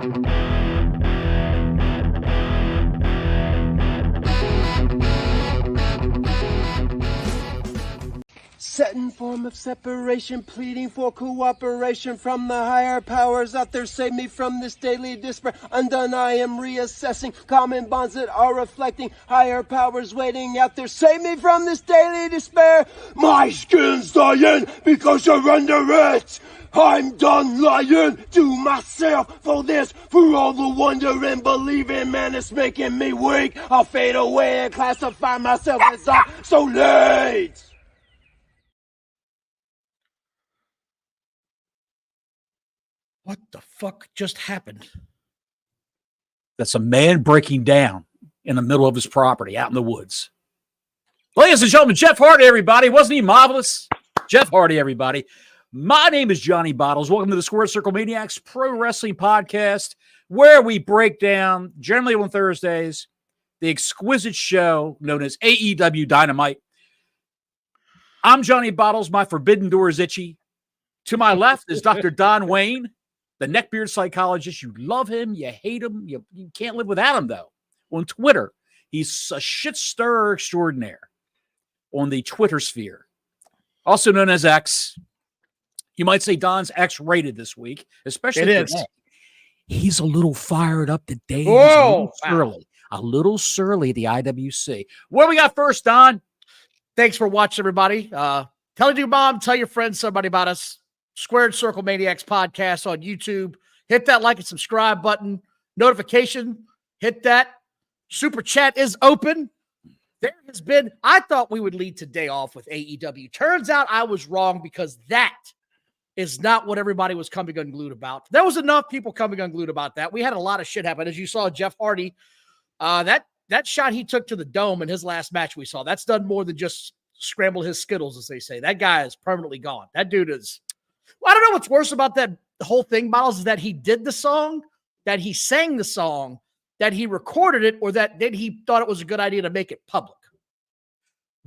Set in form of separation, pleading for cooperation from the higher powers out there. Save me from this daily despair. Undone, I am reassessing common bonds that are reflecting higher powers waiting out there. Save me from this daily despair. My skin's dying because you're under it. I'm done lying to myself for this, for all the wonder and believing, man, it's making me weak. I'll fade away and classify myself as obsolete. What the fuck just happened? That's a man breaking down in the middle of his property out in the woods. Ladies and gentlemen, Jeff Hardy, everybody. Wasn't he marvelous? Jeff Hardy, everybody. My name is Johnny Bottles. Welcome to the Square Circle Maniacs Pro Wrestling Podcast, where we break down, generally on Thursdays, the exquisite show known as AEW Dynamite. I'm Johnny Bottles. My forbidden door is itchy. To my left is Dr. Don Wayne, the neckbeard psychologist. You love him, you hate him, you can't live without him, though. On Twitter, he's a shit stirrer extraordinaire on the Twitter sphere, also known as X. You might say Don's X-rated this week, especially today. He's a little fired up today. Whoa, a little surly, the IWC. What do we got first, Don? Thanks for watching, everybody. Tell your mom, tell your friends, somebody about us. Squared Circle Maniacs Podcast on YouTube. Hit that like and subscribe button. Notification, hit that. Super chat is open. There has been, I thought we would lead today off with AEW. Turns out I was wrong, because that is not what everybody was coming unglued about. There was enough people coming unglued about that. We had a lot of shit happen. As you saw, Jeff Hardy, that shot he took to the dome in his last match we saw, that's done more than just scramble his Skittles, as they say. That guy is permanently gone. That dude is... Well, I don't know what's worse about that whole thing, Miles, is that he did the song, that he sang the song, that he recorded it, or that then he thought it was a good idea to make it public.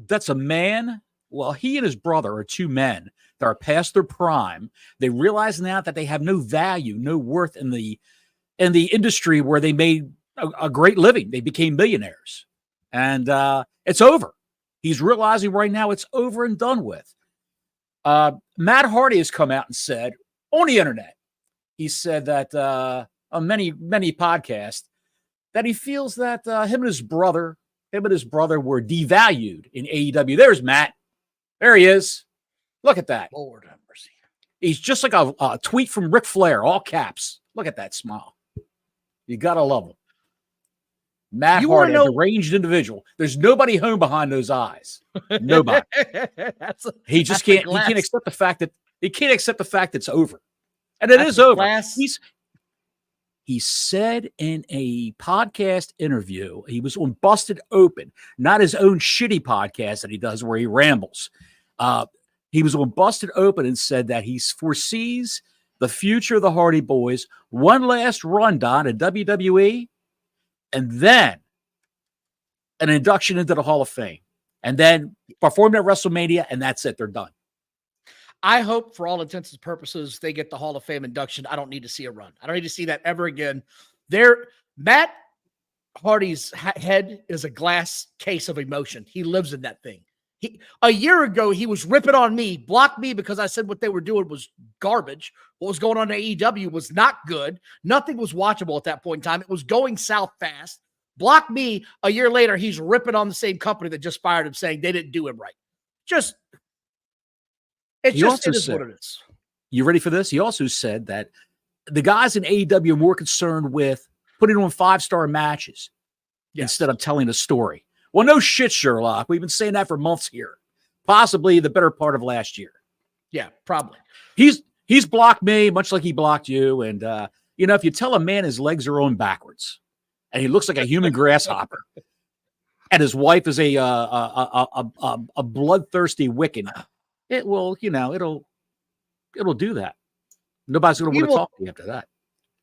That's a man. Well, he and his brother are two men that are past their prime. They realize now that they have no value, no worth in the industry where they made a great living. They became millionaires. And it's over. He's realizing right now it's over and done with. Matt Hardy has come out and said on the internet, he said that on many podcasts, that he feels that him and his brother were devalued in AEW. There's Matt. There he is. Look at that. Lord have mercy. He's just like a tweet from Ric Flair, all caps. Look at that smile. You gotta love him. Matt Hardy, a deranged individual. There's nobody home behind those eyes. Nobody. He can't accept the fact that it's over. And it is over. He said in a podcast interview, he was on Busted Open, not his own shitty podcast that he does where he rambles. He was on Busted Open and said that he foresees the future of the Hardy Boys, one last run, Don, at WWE, and then an induction into the Hall of Fame, and then perform at WrestleMania, and that's it. They're done. I hope, for all intents and purposes, they get the Hall of Fame induction. I don't need to see a run. I don't need to see that ever again. Matt Hardy's head is a glass case of emotion. He lives in that thing. A year ago, he was ripping on me, blocked me because I said what they were doing was garbage. What was going on in AEW was not good. Nothing was watchable at that point in time. It was going south fast. Blocked me. A year later, he's ripping on the same company that just fired him, saying they didn't do him right. It is what it is. You ready for this? He also said that the guys in AEW are more concerned with putting on 5-star matches instead of telling a story. Well, no shit, Sherlock. We've been saying that for months here. Possibly the better part of last year. Yeah, probably. He's blocked me, much like he blocked you. And, if you tell a man his legs are on backwards and he looks like a human grasshopper and his wife is a bloodthirsty Wiccan, it will, it'll do that. Nobody's going to want to talk to you after that.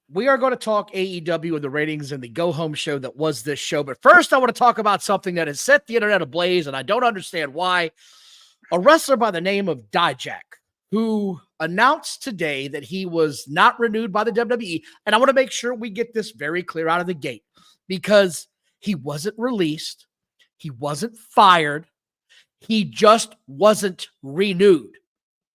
We are going to talk AEW and the ratings and the go-home show that was this show. But first, I want to talk about something that has set the internet ablaze, and I don't understand why. A wrestler by the name of DaJack, who announced today that he was not renewed by the WWE. And I want to make sure we get this very clear out of the gate, because he wasn't released. He wasn't fired. He just wasn't renewed.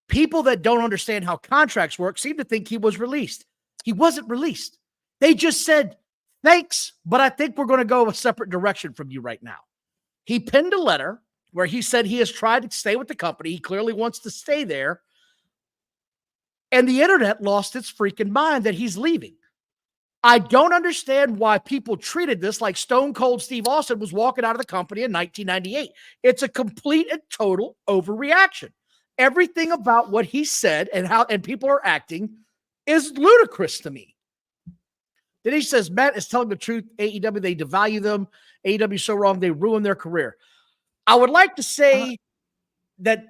People that don't understand how contracts work seem to think he was released. He wasn't released. They just said, thanks, but I think we're going to go a separate direction from you right now. He penned a letter where he said he has tried to stay with the company. He clearly wants to stay there. And the internet lost its freaking mind that he's leaving. I don't understand why people treated this like Stone Cold Steve Austin was walking out of the company in 1998. It's a complete and total overreaction. Everything about what he said and how people are acting is ludicrous to me. Then he says, Matt is telling the truth. AEW, they devalue them. AEW is so wrong, they ruin their career. I would like to say that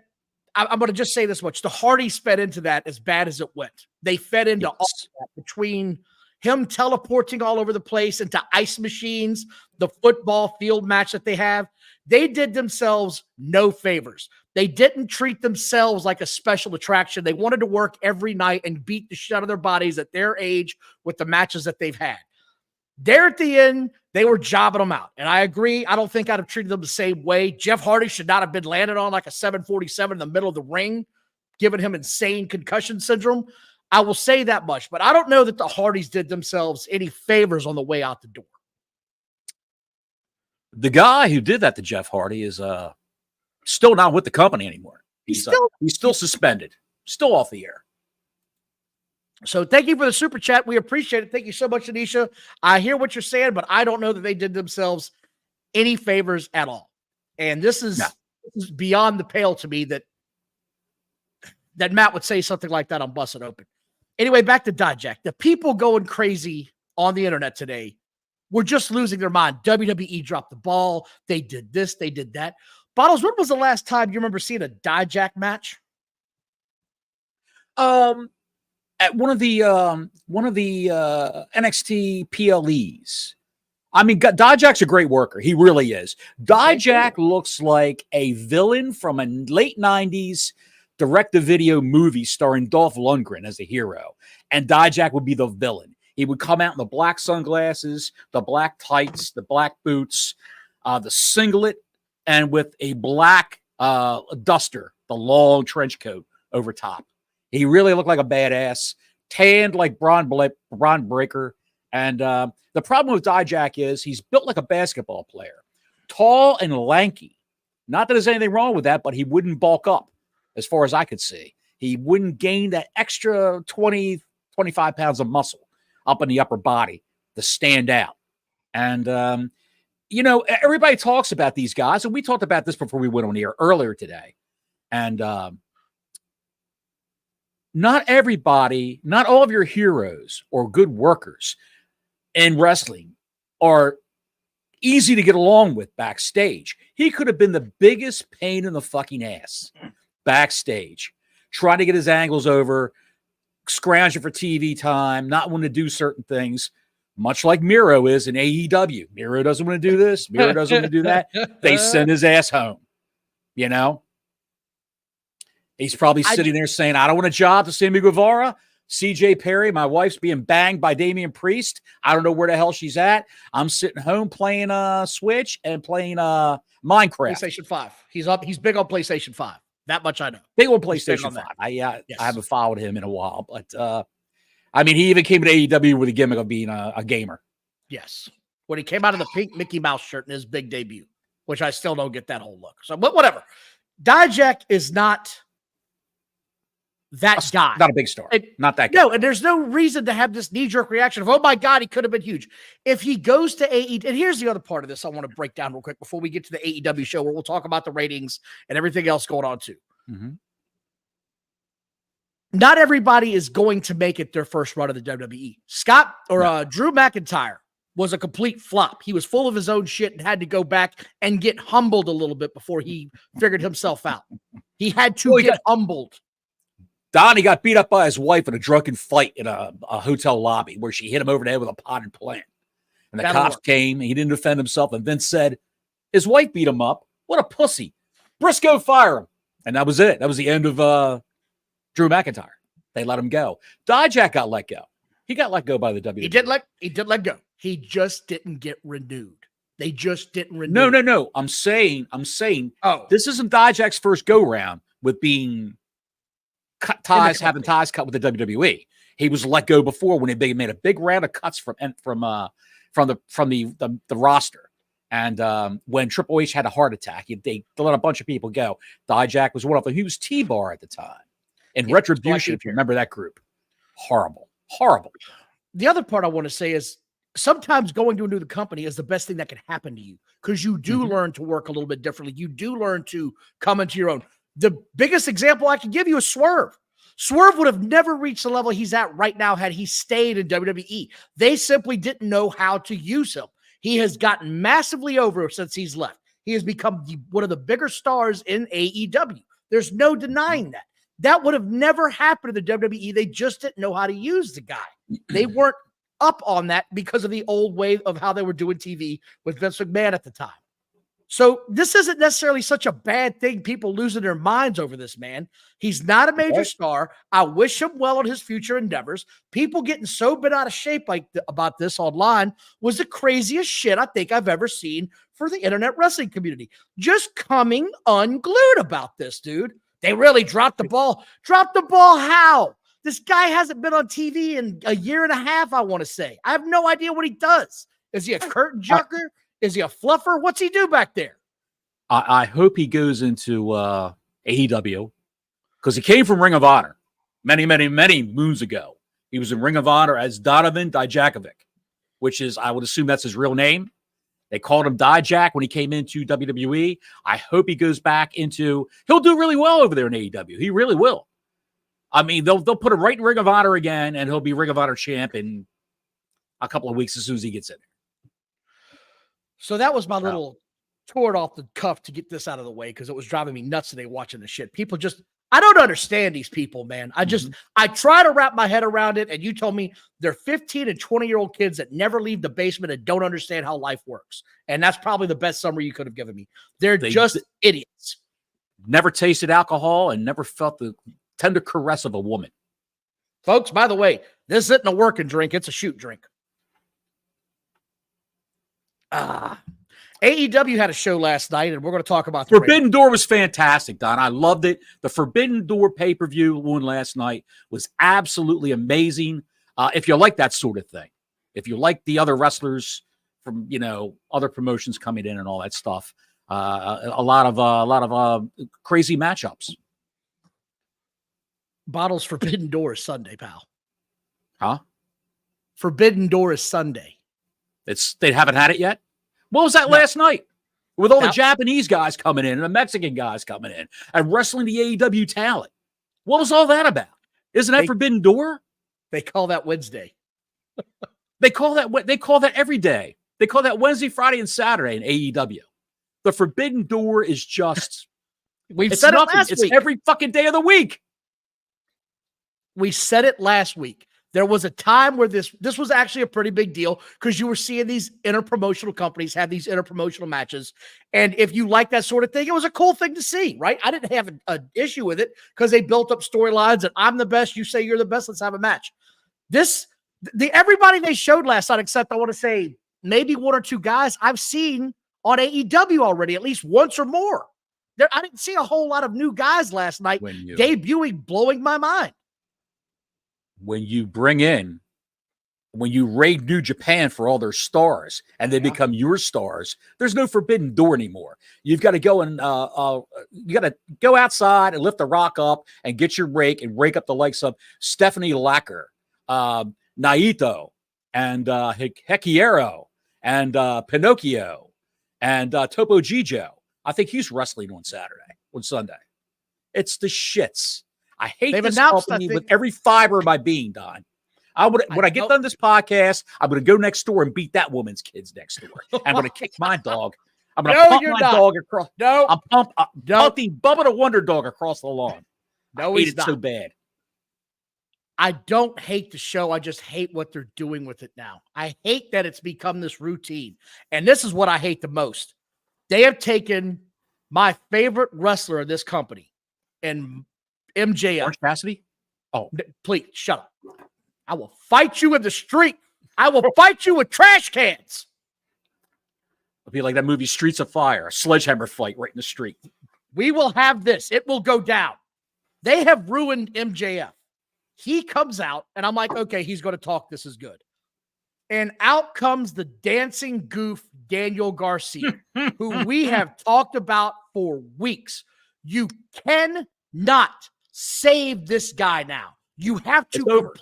I'm going to just say this much. The Hardys fed into that as bad as it went. They fed into all that, between him teleporting all over the place into ice machines, the football field match that they have. They did themselves no favors. They didn't treat themselves like a special attraction. They wanted to work every night and beat the shit out of their bodies at their age with the matches that they've had. There at the end, they were jobbing them out. And I agree. I don't think I'd have treated them the same way. Jeff Hardy should not have been landed on like a 747 in the middle of the ring, giving him insane concussion syndrome. I will say that much. But I don't know that the Hardys did themselves any favors on the way out the door. The guy who did that to Jeff Hardy is still not with the company anymore. He's still suspended, still off the air. So thank you for the super chat. We appreciate it. Thank you so much, Anisha. I hear what you're saying, but I don't know that they did themselves any favors at all. And this is beyond the pale to me that Matt would say something like that on Busted Open. Anyway, back to DaJack. The people going crazy on the internet today were just losing their mind. WWE dropped the ball. They did this. They did that. Bottles, when was the last time you remember seeing a DaJack match? At one of the NXT PLEs. I mean, DaJack's a great worker. He really is. DaJack looks like a villain from a late 90s direct-to-video movie starring Dolph Lundgren as a hero. And DaJack would be the villain. He would come out in the black sunglasses, the black tights, the black boots, the singlet, and with a black duster, the long trench coat over top. He really looked like a badass, tanned like Braun Breaker. And the problem with DaJack is he's built like a basketball player, tall and lanky. Not that there's anything wrong with that, but he wouldn't bulk up as far as I could see. He wouldn't gain that extra 20, 25 pounds of muscle up in the upper body to stand out. And, you know, everybody talks about these guys, and we talked about this before we went on the air earlier today. And not everybody, not all of your heroes or good workers in wrestling are easy to get along with backstage. He could have been the biggest pain in the fucking ass backstage, trying to get his angles over, scrounging for TV time, not wanting to do certain things, much like Miro is in AEW. Miro doesn't want to do this. Miro doesn't want to do that. They send his ass home, you know? He's probably sitting there saying, I don't want a job to Sammy Guevara, CJ Perry. My wife's being banged by Damian Priest. I don't know where the hell she's at. I'm sitting home playing Switch and playing Minecraft. PlayStation 5. He's big on PlayStation 5. That much I know. Big on PlayStation 5. I haven't followed him in a while. But, I mean, he even came to AEW with a gimmick of being a gamer. Yes. When he came out of the pink Mickey Mouse shirt in his big debut, which I still don't get that whole look. So, but whatever. DaJack is not that guy. Not a big star. Not that guy. No, and there's no reason to have this knee-jerk reaction of, oh my God, he could have been huge. If he goes to AEW, and here's the other part of this I want to break down real quick before we get to the AEW show where we'll talk about the ratings and everything else going on too. Mm-hmm. Not everybody is going to make it their first run of the WWE. Drew McIntyre was a complete flop. He was full of his own shit and had to go back and get humbled a little bit before he figured himself out. He had to get humbled. Donnie got beat up by his wife in a drunken fight in a hotel lobby where she hit him over the head with a potted plant. And the cops came, and he didn't defend himself, and Vince said, his wife beat him up. What a pussy. Briscoe, fire him. And that was it. That was the end of Drew McIntyre. They let him go. DaJack got let go. He got let go by the WWE. He did let go. He just didn't get renewed. They just didn't renew. No. I'm saying, oh, this isn't DaJack's first go round with being cut ties, having ties cut with the WWE. He was let go before when they made a big round of cuts from the roster. And when Triple H had a heart attack, they let a bunch of people go. DaJack was one of them. He was T-Bar at the time. And Retribution, if you remember that group. Horrible. The other part I want to say is sometimes going to a new company is the best thing that can happen to you because you do learn to work a little bit differently. You do learn to come into your own. The biggest example I can give you is Swerve. Swerve would have never reached the level he's at right now had he stayed in WWE. They simply didn't know how to use him. He has gotten massively over since he's left. He has become one of the bigger stars in AEW. There's no denying that. That would have never happened to the WWE. They just didn't know how to use the guy. They weren't up on that because of the old way of how they were doing TV with Vince McMahon at the time. So this isn't necessarily such a bad thing, people losing their minds over this man. He's not a major star. I wish him well on his future endeavors. People getting so bent out of shape about this online was the craziest shit I think I've ever seen for the internet wrestling community. Just coming unglued about this, dude. They really dropped the ball. Dropped the ball how? This guy hasn't been on TV in a year and a half, I want to say. I have no idea what he does. Is he a curtain jerker? Is he a fluffer? What's he do back there? I hope he goes into AEW because he came from Ring of Honor many moons ago. He was in Ring of Honor as Donovan Dijakovic, which is, I would assume that's his real name. They called him DaJack when he came into WWE. I hope he goes back into, he'll do really well over there in AEW. He really will. I mean, they'll put him right in Ring of Honor again, and he'll be Ring of Honor champ in a couple of weeks as soon as he gets in there. So that was my little tore it off the cuff to get this out of the way because it was driving me nuts today watching the shit. People just, I don't understand these people, man. I try to wrap my head around it, and you told me they're 15 and 20-year-old kids that never leave the basement and don't understand how life works. And that's probably the best summary you could have given me. They just idiots. Never tasted alcohol and never felt the tender caress of a woman. Folks, by the way, this isn't a working drink. It's a shoot drink. AEW had a show last night, and we're going to talk about the Forbidden Door was fantastic, Don. I loved it. The Forbidden Door pay-per-view one last night was absolutely amazing. If you like that sort of thing, if you like the other wrestlers from other promotions coming in and all that stuff, a lot of crazy matchups. Bottles Forbidden Door is Sunday, pal. Huh? Forbidden Door is Sunday. They haven't had it yet. What was that last night? With all the Japanese guys coming in and the Mexican guys coming in and wrestling the AEW talent. What was all that about? Isn't that Forbidden Door? They call that Wednesday. They call that every day. They call that Wednesday, Friday, and Saturday in AEW. The Forbidden Door is just we've said it last week. It's every fucking day of the week. We said it last week. There was a time where this was actually a pretty big deal because you were seeing these interpromotional companies have these interpromotional matches. And if you like that sort of thing, it was a cool thing to see, right? I didn't have an issue with it because they built up storylines and I'm the best. You say you're the best. Let's have a match. Everybody they showed last night, except I want to say maybe one or two guys I've seen on AEW already, at least once or more. I didn't see a whole lot of new guys last night debuting, blowing my mind. When you raid New Japan for all their stars and they become your stars, there's no Forbidden Door anymore. You've got to go and you got to go outside and lift the rock up and get your rake and rake up the likes of Stephanie Lacker, Naito, and Hekiero, and Pinocchio, and Topo Gijo. I think he's wrestling on Sunday. It's the shits. I hate this company with every fiber of my being, Don. When I get done this podcast, I'm going to go next door and beat that woman's kids next door. I'm going to kick my dog. I'm going to pump my dog across. No, I'm pumping Bubba the Wonder Dog across the lawn. No, I hate it so bad. I don't hate the show. I just hate what they're doing with it now. I hate that it's become this routine. And this is what I hate the most. They have taken my favorite wrestler in this company and MJF. Orange Cassidy? Oh, Please shut up. I will fight you in the street. I will fight you with trash cans. It'll be like that movie Streets of Fire, a sledgehammer fight right in the street. We will have this. It will go down. They have ruined MJF. He comes out, and I'm like, okay, he's going to talk. This is good. And out comes the dancing goof, Daniel Garcia, who we have talked about for weeks. You cannot save this guy now. You have to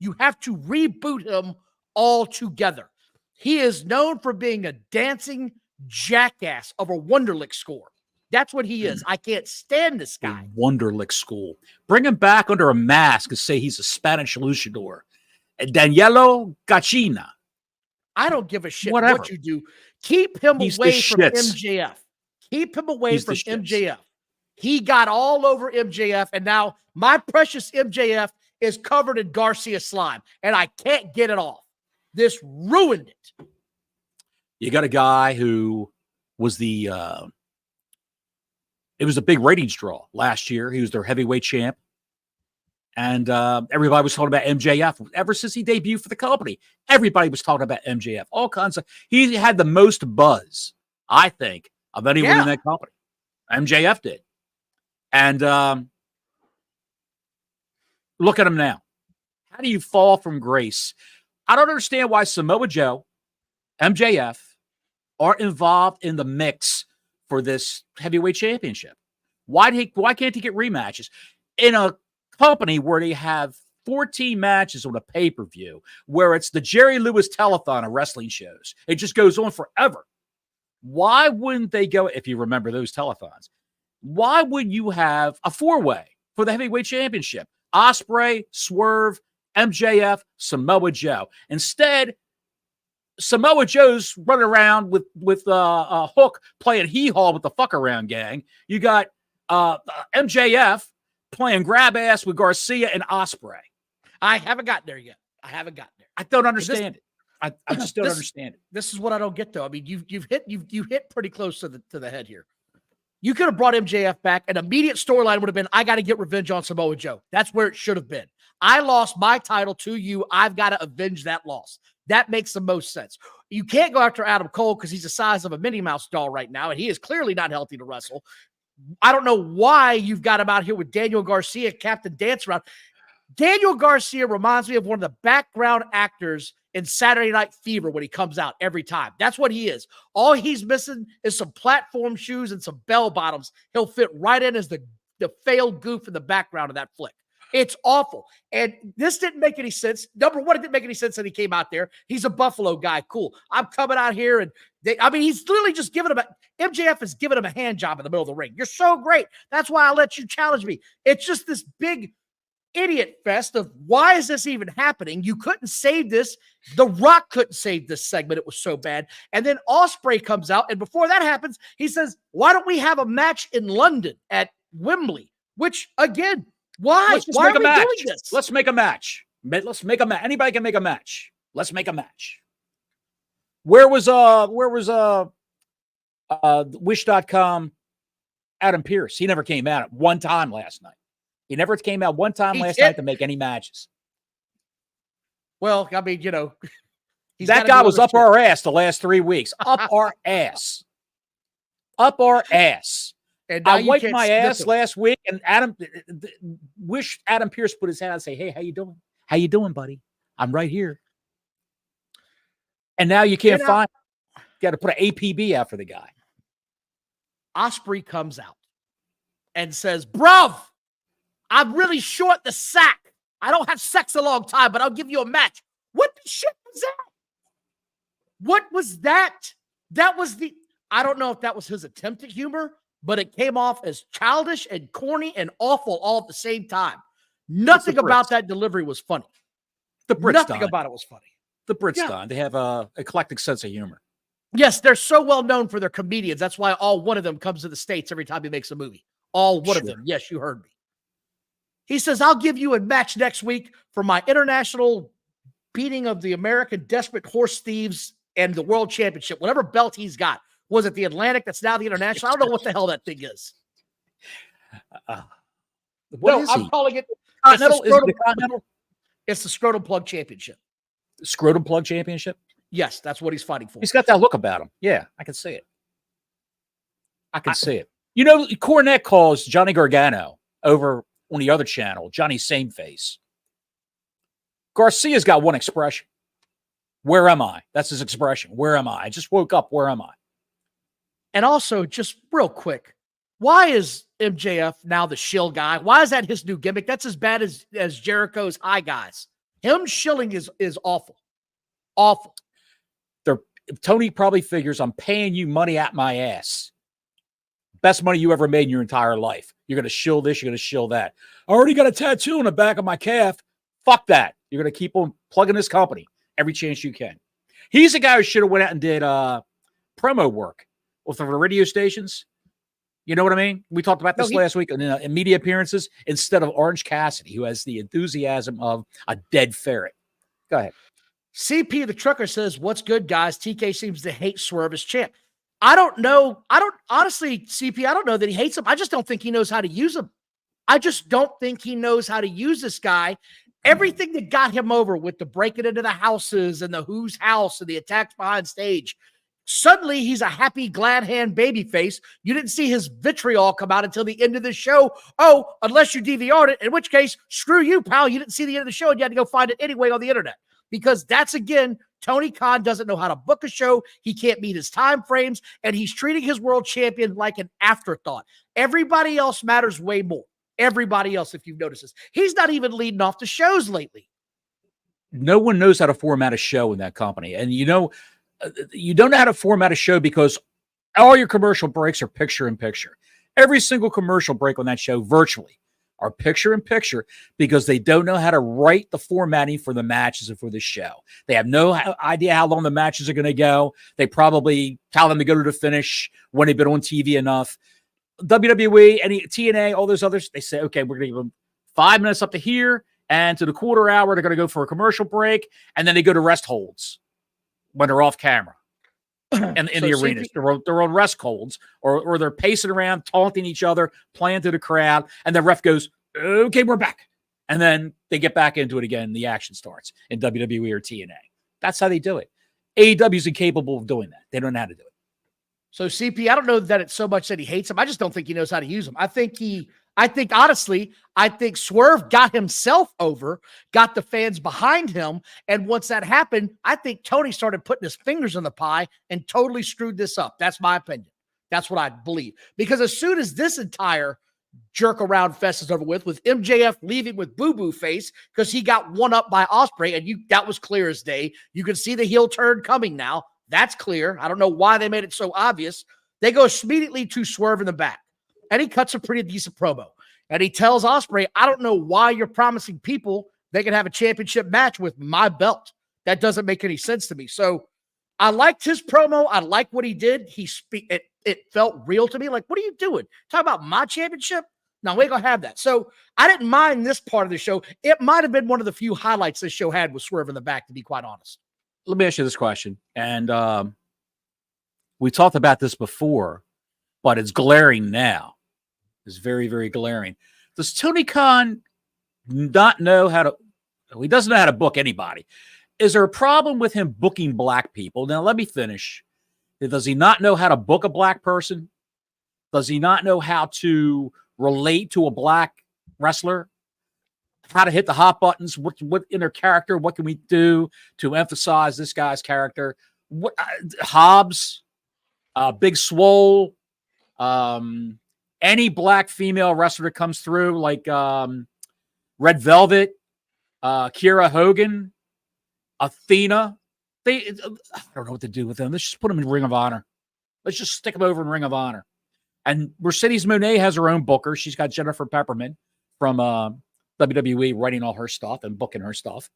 reboot him altogether. He is known for being a dancing jackass of a Wonderlic score. That's what he is. I can't stand this guy. Wonderlic school. Bring him back under a mask and say he's a Spanish luchador. Danielo Gachina. I don't give a shit what you do. Keep him away from MJF. Keep him away from MJF. He got all over MJF, and now my precious MJF is covered in Garcia slime, and I can't get it off. This ruined it. You got a guy who was it was a big ratings draw last year. He was their heavyweight champ. And everybody was talking about MJF ever since he debuted for the company. Everybody was talking about MJF. All kinds of. He had the most buzz, I think, of anyone in that company. MJF did. And look at him now. How do you fall from grace? I don't understand why Samoa Joe, MJF, are involved in the mix for this heavyweight championship. Why can't he get rematches in a company where they have 14 matches on a pay-per-view, where it's the Jerry Lewis telethon of wrestling shows? It just goes on forever. Why wouldn't they go, if you remember those telethons, why would you have a four-way for the heavyweight championship? Ospreay, Swerve, MJF, Samoa Joe. Instead, Samoa Joe's running around with Hook playing hee-haw with the fuck-around gang. You got MJF playing grab ass with Garcia and Ospreay. I haven't gotten there yet. I don't understand it. I just don't understand it. This is what I don't get though. I mean, you've hit pretty close to the head here. You could have brought MJF back. An immediate storyline would have been, I got to get revenge on Samoa Joe. That's where it should have been. I lost my title to you. I've got to avenge that loss. That makes the most sense. You can't go after Adam Cole because he's the size of a Minnie Mouse doll right now, and he is clearly not healthy to wrestle. I don't know why you've got him out here with Daniel Garcia, Captain Dance Around. Daniel Garcia reminds me of one of the background actors in Saturday Night Fever when he comes out every time. That's what he is. All he's missing is some platform shoes and some bell bottoms. He'll fit right in as the failed goof in the background of that flick. It's awful. And this didn't make any sense. Number one, it didn't make any sense that he came out there. He's a Buffalo guy. Cool. I'm coming out here and he's literally just giving him MJF is giving him a hand job in the middle of the ring. You're so great. That's why I let you challenge me. It's just this big idiot fest of why is this even happening? You couldn't save this. The Rock couldn't save this segment. It was so bad. And then Ospreay comes out. And before that happens, he says, why don't we have a match in London at Wembley? Which again, why? Why are we doing this? Let's make a match. Let's make a match. Anybody can make a match. Let's make a match. Where was Wish.com Adam Pearce? He never came out one time last night. He never came out one time last night to make any matches. Well, I mean, that guy was up our ass the last 3 weeks. Up our ass. Up our ass. And I wiped my ass last week, and wish Adam Pearce put his hand out and say, hey, how you doing? How you doing, buddy? I'm right here. And now you can't find him. You got to put an APB out for the guy. Ospreay comes out and says, bruv, I'm really short the sack. I don't have sex a long time, but I'll give you a match. What the shit was that? What was that? That was I don't know if that was his attempt at humor, but it came off as childish and corny and awful all at the same time. Nothing about that delivery was funny. Nothing about it was funny. The Brits, they have a eclectic sense of humor. Yes, they're so well known for their comedians. That's why all one of them comes to the States every time he makes a movie. All one of them. Yes, you heard me. He says, I'll give you a match next week for my international beating of the American Desperate Horse Thieves and the World Championship. Whatever belt he's got. Was it the Atlantic that's now the International? I don't know what the hell that thing is. I'm calling it Continental? Is it the Continental? It's the Scrotum Plug Championship. Scrotum Plug Championship? Yes, that's what he's fighting for. He's got that look about him. Yeah, I can see it. I can see it. You know, Cornette calls Johnny Gargano over on the other channel, Johnny Same Face. Garcia's got one expression. Where am I? That's his expression. Where am I? I just woke up. Where am I? And also, just real quick, why is MJF now the shill guy? Why is that his new gimmick? That's as bad as Jericho's Hi Guys. Him shilling is awful. Awful. Tony probably figures I'm paying you money at my ass. Best money you ever made in your entire life. You're going to shill this. You're going to shill that. I already got a tattoo on the back of my calf. Fuck that. You're going to keep on plugging this company every chance you can. He's the guy who should have went out and did promo work with the radio stations. You know what I mean? We talked about this last week in media appearances instead of Orange Cassidy, who has the enthusiasm of a dead ferret. Go ahead. CP the Trucker says, what's good, guys? TK seems to hate Swerve as champ. I don't know. Honestly, CP, I don't know that he hates him. I just don't think he knows how to use him. I just don't think he knows how to use this guy. Everything that got him over with the breaking into the houses and the who's house and the attacks behind stage, suddenly he's a happy, glad hand baby face. You didn't see his vitriol come out until the end of the show. Oh, unless you DVR'd it, in which case, screw you, pal. You didn't see the end of the show and you had to go find it anyway on the internet. Because that's, again, Tony Khan doesn't know how to book a show. He can't meet his time frames, and he's treating his world champion like an afterthought. Everybody else matters way more. Everybody else, if you've noticed this. He's not even leading off the shows lately. No one knows how to format a show in that company. And you know, you don't know how to format a show because all your commercial breaks are picture in picture. Every single commercial break on that show virtually are picture in picture because they don't know how to write the formatting for the matches and for the show. They have no idea how long the matches are going to go. They probably tell them to go to the finish when they've been on TV enough. WWE, TNA, all those others, they say, okay, we're going to give them 5 minutes up to here, and to the quarter hour, they're going to go for a commercial break, and then they go to rest holds when they're off camera. And in the arenas, they're on rest holds, or they're pacing around, taunting each other, playing to the crowd, and the ref goes, okay, we're back. And then they get back into it again, and the action starts in WWE or TNA. That's how they do it. AEW is incapable of doing that. They don't know how to do it. So CP, I don't know that it's so much that he hates him. I just don't think he knows how to use him. I think honestly, Swerve got himself over, got the fans behind him. And once that happened, I think Tony started putting his fingers in the pie and totally screwed this up. That's my opinion. That's what I believe. Because as soon as this entire jerk around fest is over with MJF leaving with boo-boo face because he got one up by Ospreay, and that was clear as day. You can see the heel turn coming now. That's clear. I don't know why they made it so obvious. They go immediately to Swerve in the back. And he cuts a pretty decent promo. And he tells Ospreay, I don't know why you're promising people they can have a championship match with my belt. That doesn't make any sense to me. So I liked his promo. I like what he did. It felt real to me. Like, what are you doing? Talk about my championship? No, we ain't going to have that. So I didn't mind this part of the show. It might have been one of the few highlights this show had with Swerve in the back, to be quite honest. Let me ask you this question. And we talked about this before, but it's glaring now. It's very, very glaring. Does Tony Khan not know how to, he doesn't know how to book anybody. Is there a problem with him booking black people? Now, let me finish. Does he not know how to book a black person? Does he not know how to relate to a black wrestler? How to hit the hot buttons? What in their character? What can we do to emphasize this guy's character? What Hobbs, Big Swole, any black female wrestler that comes through, like Red Velvet, Kiera Hogan, Athena. I don't know what to do with them. Let's just put them in Ring of Honor. Let's just stick them over in Ring of Honor. And Mercedes Moné has her own booker. She's got Jennifer Pepperman from WWE writing all her stuff and booking her stuff.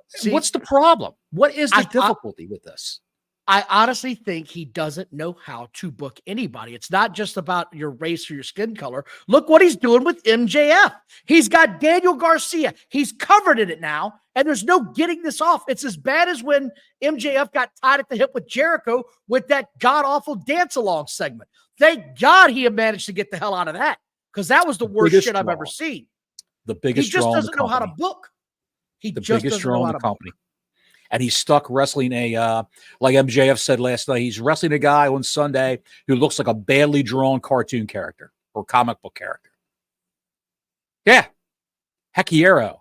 See, what's the problem? What is the difficulty with this? I honestly think he doesn't know how to book anybody. It's not just about your race or your skin color. Look what he's doing with MJF. He's got Daniel Garcia. He's covered in it now, and there's no getting this off. It's as bad as when MJF got tied at the hip with Jericho with that god-awful dance-along segment. Thank God he managed to get the hell out of that, because that was the worst shit I've ever seen. The biggest He just draw in the doesn't know how to company. book. He The just biggest doesn't know draw how in the to company. book. And he's stuck wrestling like MJF said last night, he's wrestling a guy on Sunday who looks like a badly drawn cartoon character or comic book character. Yeah. Hekiero.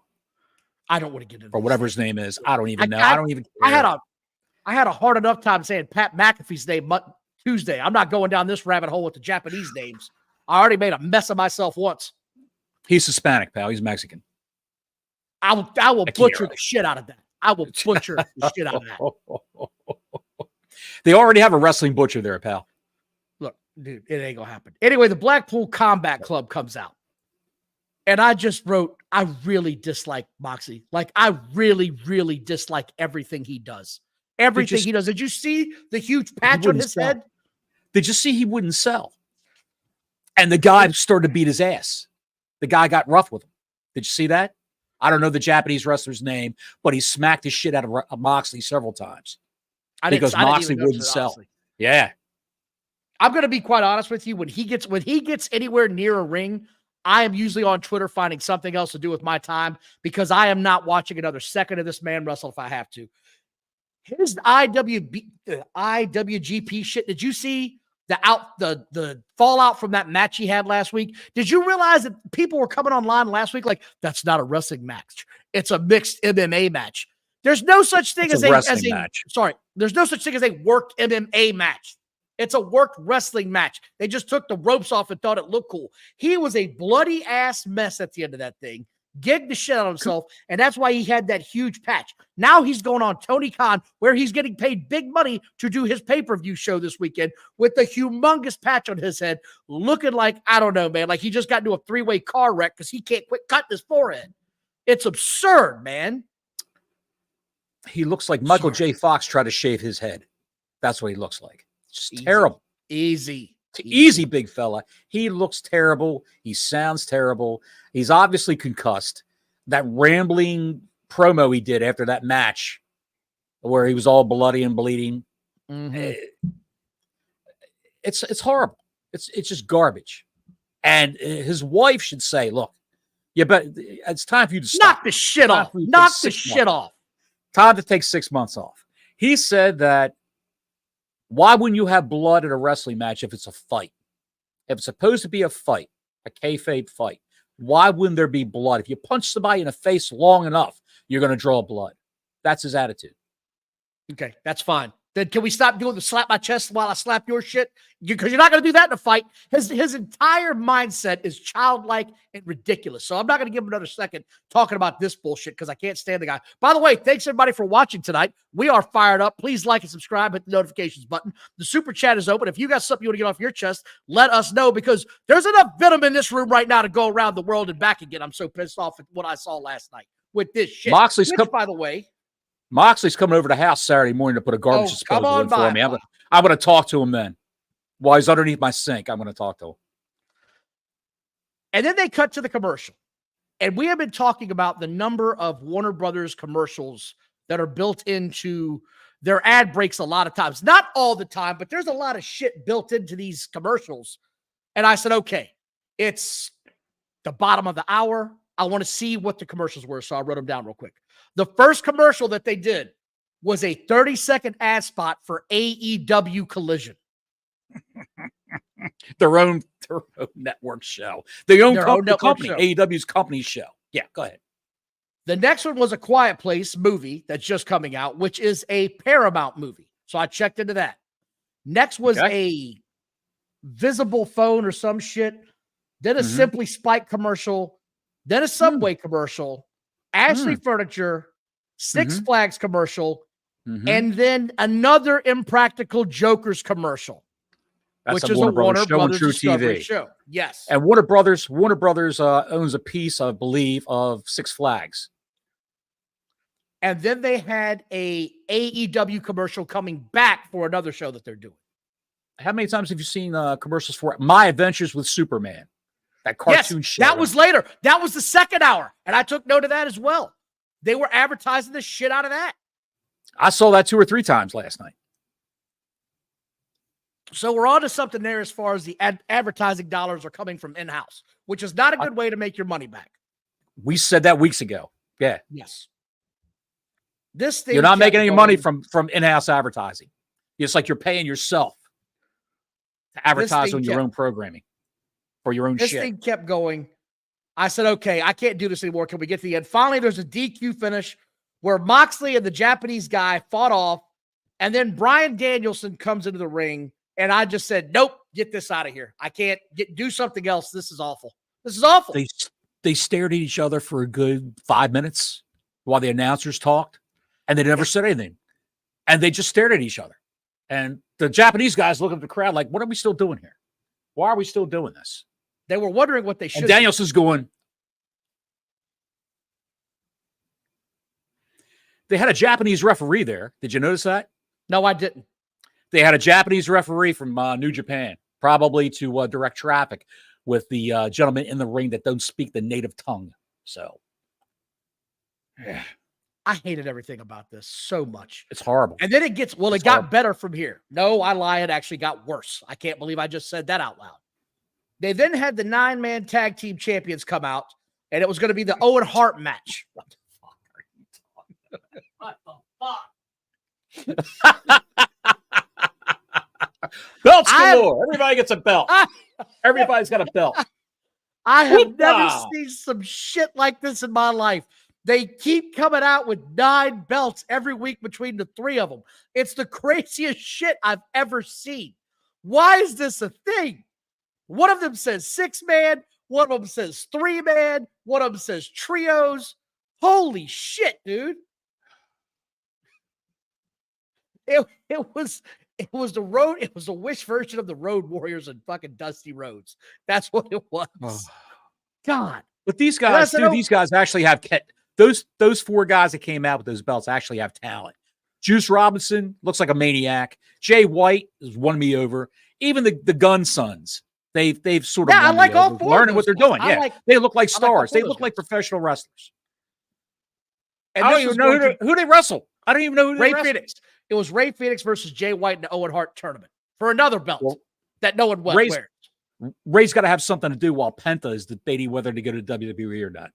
I don't want to get into Or whatever his name is. I don't even know. I don't even care. I had a hard enough time saying Pat McAfee's name Tuesday. I'm not going down this rabbit hole with the Japanese names. I already made a mess of myself once. He's Hispanic, pal. He's Mexican. I will butcher the shit out of that. I will butcher the shit out of that. They already have a wrestling butcher there, pal. Look, dude, it ain't gonna happen. Anyway, the Blackpool Combat Club comes out. And I just wrote, I really dislike Moxley. Like, I really, really dislike everything he does. Everything he does. Did you see the huge patch on his head? Did you see he wouldn't sell? And the guy started to beat his ass. The guy got rough with him. Did you see that? I don't know the Japanese wrestler's name, but he smacked the shit out of Moxley several times. Because Moxley wouldn't sell. Yeah. I'm going to be quite honest with you. When he gets anywhere near a ring, I am usually on Twitter finding something else to do with my time because I am not watching another second of this man wrestle if I have to. His IWGP shit. Did you see the fallout from that match he had last week? Did you realize that people were coming online last week like, that's not a wrestling match. It's a mixed MMA match. There's no such thing as a match. Sorry, there's no such thing as a worked MMA match. It's a worked wrestling match. They just took the ropes off and thought it looked cool. He was a bloody ass mess at the end of that thing. Gigged the shit out of himself, and that's why he had that huge patch. Now he's going on Tony Khan, where he's getting paid big money to do his pay-per-view show this weekend with a humongous patch on his head, looking like, I don't know, man, like he just got into a three-way car wreck because he can't quit cutting his forehead. It's absurd, man. He looks like Michael J. Fox tried to shave his head. That's what he looks like. It's just terrible. Easy, big fella. He looks terrible. He sounds terrible. He's obviously concussed. That rambling promo he did after that match where he was all bloody and bleeding. Mm-hmm. It's horrible. It's just garbage. And his wife should say, look, but it's time for you to stop. Knock the shit off. Knock the shit off. Time to take 6 months off. He said that why wouldn't you have blood at a wrestling match if it's a fight? If it's supposed to be a fight, a kayfabe fight, why wouldn't there be blood? If you punch somebody in the face long enough, you're going to draw blood. That's his attitude. Okay, that's fine. Then can we stop doing the slap my chest while I slap your shit? Because you're not going to do that in a fight. His entire mindset is childlike and ridiculous. So I'm not going to give him another second talking about this bullshit because I can't stand the guy. By the way, thanks everybody for watching tonight. We are fired up. Please like and subscribe. Hit the notifications button. The super chat is open. If you got something you want to get off your chest, let us know because there's enough venom in this room right now to go around the world and back again. I'm so pissed off at what I saw last night with this shit. Moxley's by the way, Moxley's coming over to the house Saturday morning to put a garbage disposal in for me. I'm going to talk to him then. While he's underneath my sink, I'm going to talk to him. And then they cut to the commercial. And we have been talking about the number of Warner Brothers commercials that are built into their ad breaks a lot of times. Not all the time, but there's a lot of shit built into these commercials. And I said, okay, it's the bottom of the hour. I want to see what the commercials were. So I wrote them down real quick. The first commercial that they did was a 30-second ad spot for AEW Collision. their own network show. Their own company, show. AEW's company show. Yeah, go ahead. The next one was a Quiet Place movie that's just coming out, which is a Paramount movie. So I checked into that. Next was a Visible Phone or some shit. Then a Simply Spike commercial. Then a Subway commercial. Ashley Furniture, Six Flags commercial, and then another Impractical Jokers commercial, which is a Warner Brothers True Discovery TV show. Yes, and Warner Brothers owns a piece, I believe, of Six Flags. And then they had a AEW commercial coming back for another show that they're doing. How many times have you seen commercials for My Adventures with Superman? That cartoon show. That was later. That was the second hour. And I took note of that as well. They were advertising the shit out of that. I saw that 2 or 3 times last night. So we're on to something there as far as the advertising dollars are coming from in-house, which is not a good way to make your money back. We said that weeks ago. Yeah. Yes. This thing You're not making any money going, from in-house advertising. It's like you're paying yourself to advertise on your own programming for your own shit. This thing kept going. I said, okay, I can't do this anymore. Can we get to the end? Finally, there's a DQ finish where Moxley and the Japanese guy fought off, and then Bryan Danielson comes into the ring, and I just said, nope, get this out of here. I can't do something else. This is awful. This is awful. They stared at each other for a good 5 minutes while the announcers talked, and they never said anything. And they just stared at each other. And the Japanese guys look at the crowd like, what are we still doing here? Why are we still doing this? They were wondering what they should do. And Danielson's going. They had a Japanese referee there. Did you notice that? No, I didn't. They had a Japanese referee from New Japan, probably to direct traffic with the gentleman in the ring that don't speak the native tongue. So, yeah. I hated everything about this so much. It's horrible. And then it got better from here. No, I lie. It actually got worse. I can't believe I just said that out loud. They then had the 9-man tag team champions come out, and it was going to be the Owen Hart match. What the fuck are you talking? What the fuck? Belts galore. Everybody gets a belt. Everybody's got a belt. I have never seen some shit like this in my life. They keep coming out with 9 belts every week between the 3 of them. It's the craziest shit I've ever seen. Why is this a thing? One of them says 6-man. One of them says 3-man. One of them says trios. Holy shit, dude. It was the Wish version of the Road Warriors and fucking Dusty Rhodes. That's what it was. Oh. God. But these guys, these guys actually have those 4 guys that came out with those belts actually have talent. Juice Robinson looks like a maniac. Jay White has won me over. Even the Gun Sons, they've sort of I like all 4 learning what they're doing. Yeah, they look like stars. They look like professional wrestlers. And I don't even know who they wrestle. I don't even know who they wrestle. Phoenix. It was Ray Phoenix versus Jay White in the Owen Hart tournament for another belt that no one wears. Ray's got to have something to do while Penta is debating whether to go to WWE or not.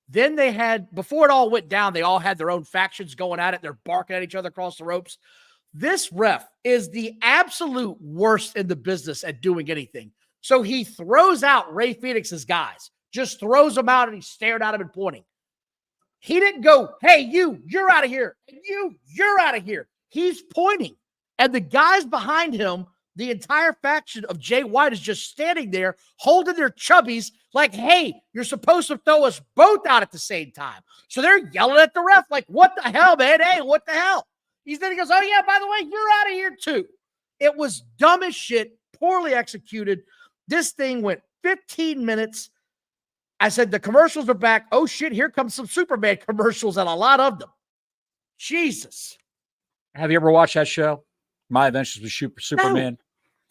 Then they had, before it all went down, they all had their own factions going at it. They're barking at each other across the ropes. This ref is the absolute worst in the business at doing anything. So he throws out Ray Phoenix's guys, just throws them out, and he's staring at him and pointing. He didn't go, hey, you're out of here. And you're out of here. He's pointing. And the guys behind him, the entire faction of Jay White is just standing there holding their chubbies like, hey, you're supposed to throw us both out at the same time. So they're yelling at the ref like, what the hell, man? Hey, what the hell? He goes, oh, yeah, by the way, you're out of here too. It was dumb as shit, poorly executed. This thing went 15 minutes. I said, the commercials are back. Oh, shit, here comes some Superman commercials and a lot of them. Jesus. Have you ever watched that show? My Adventures with Superman?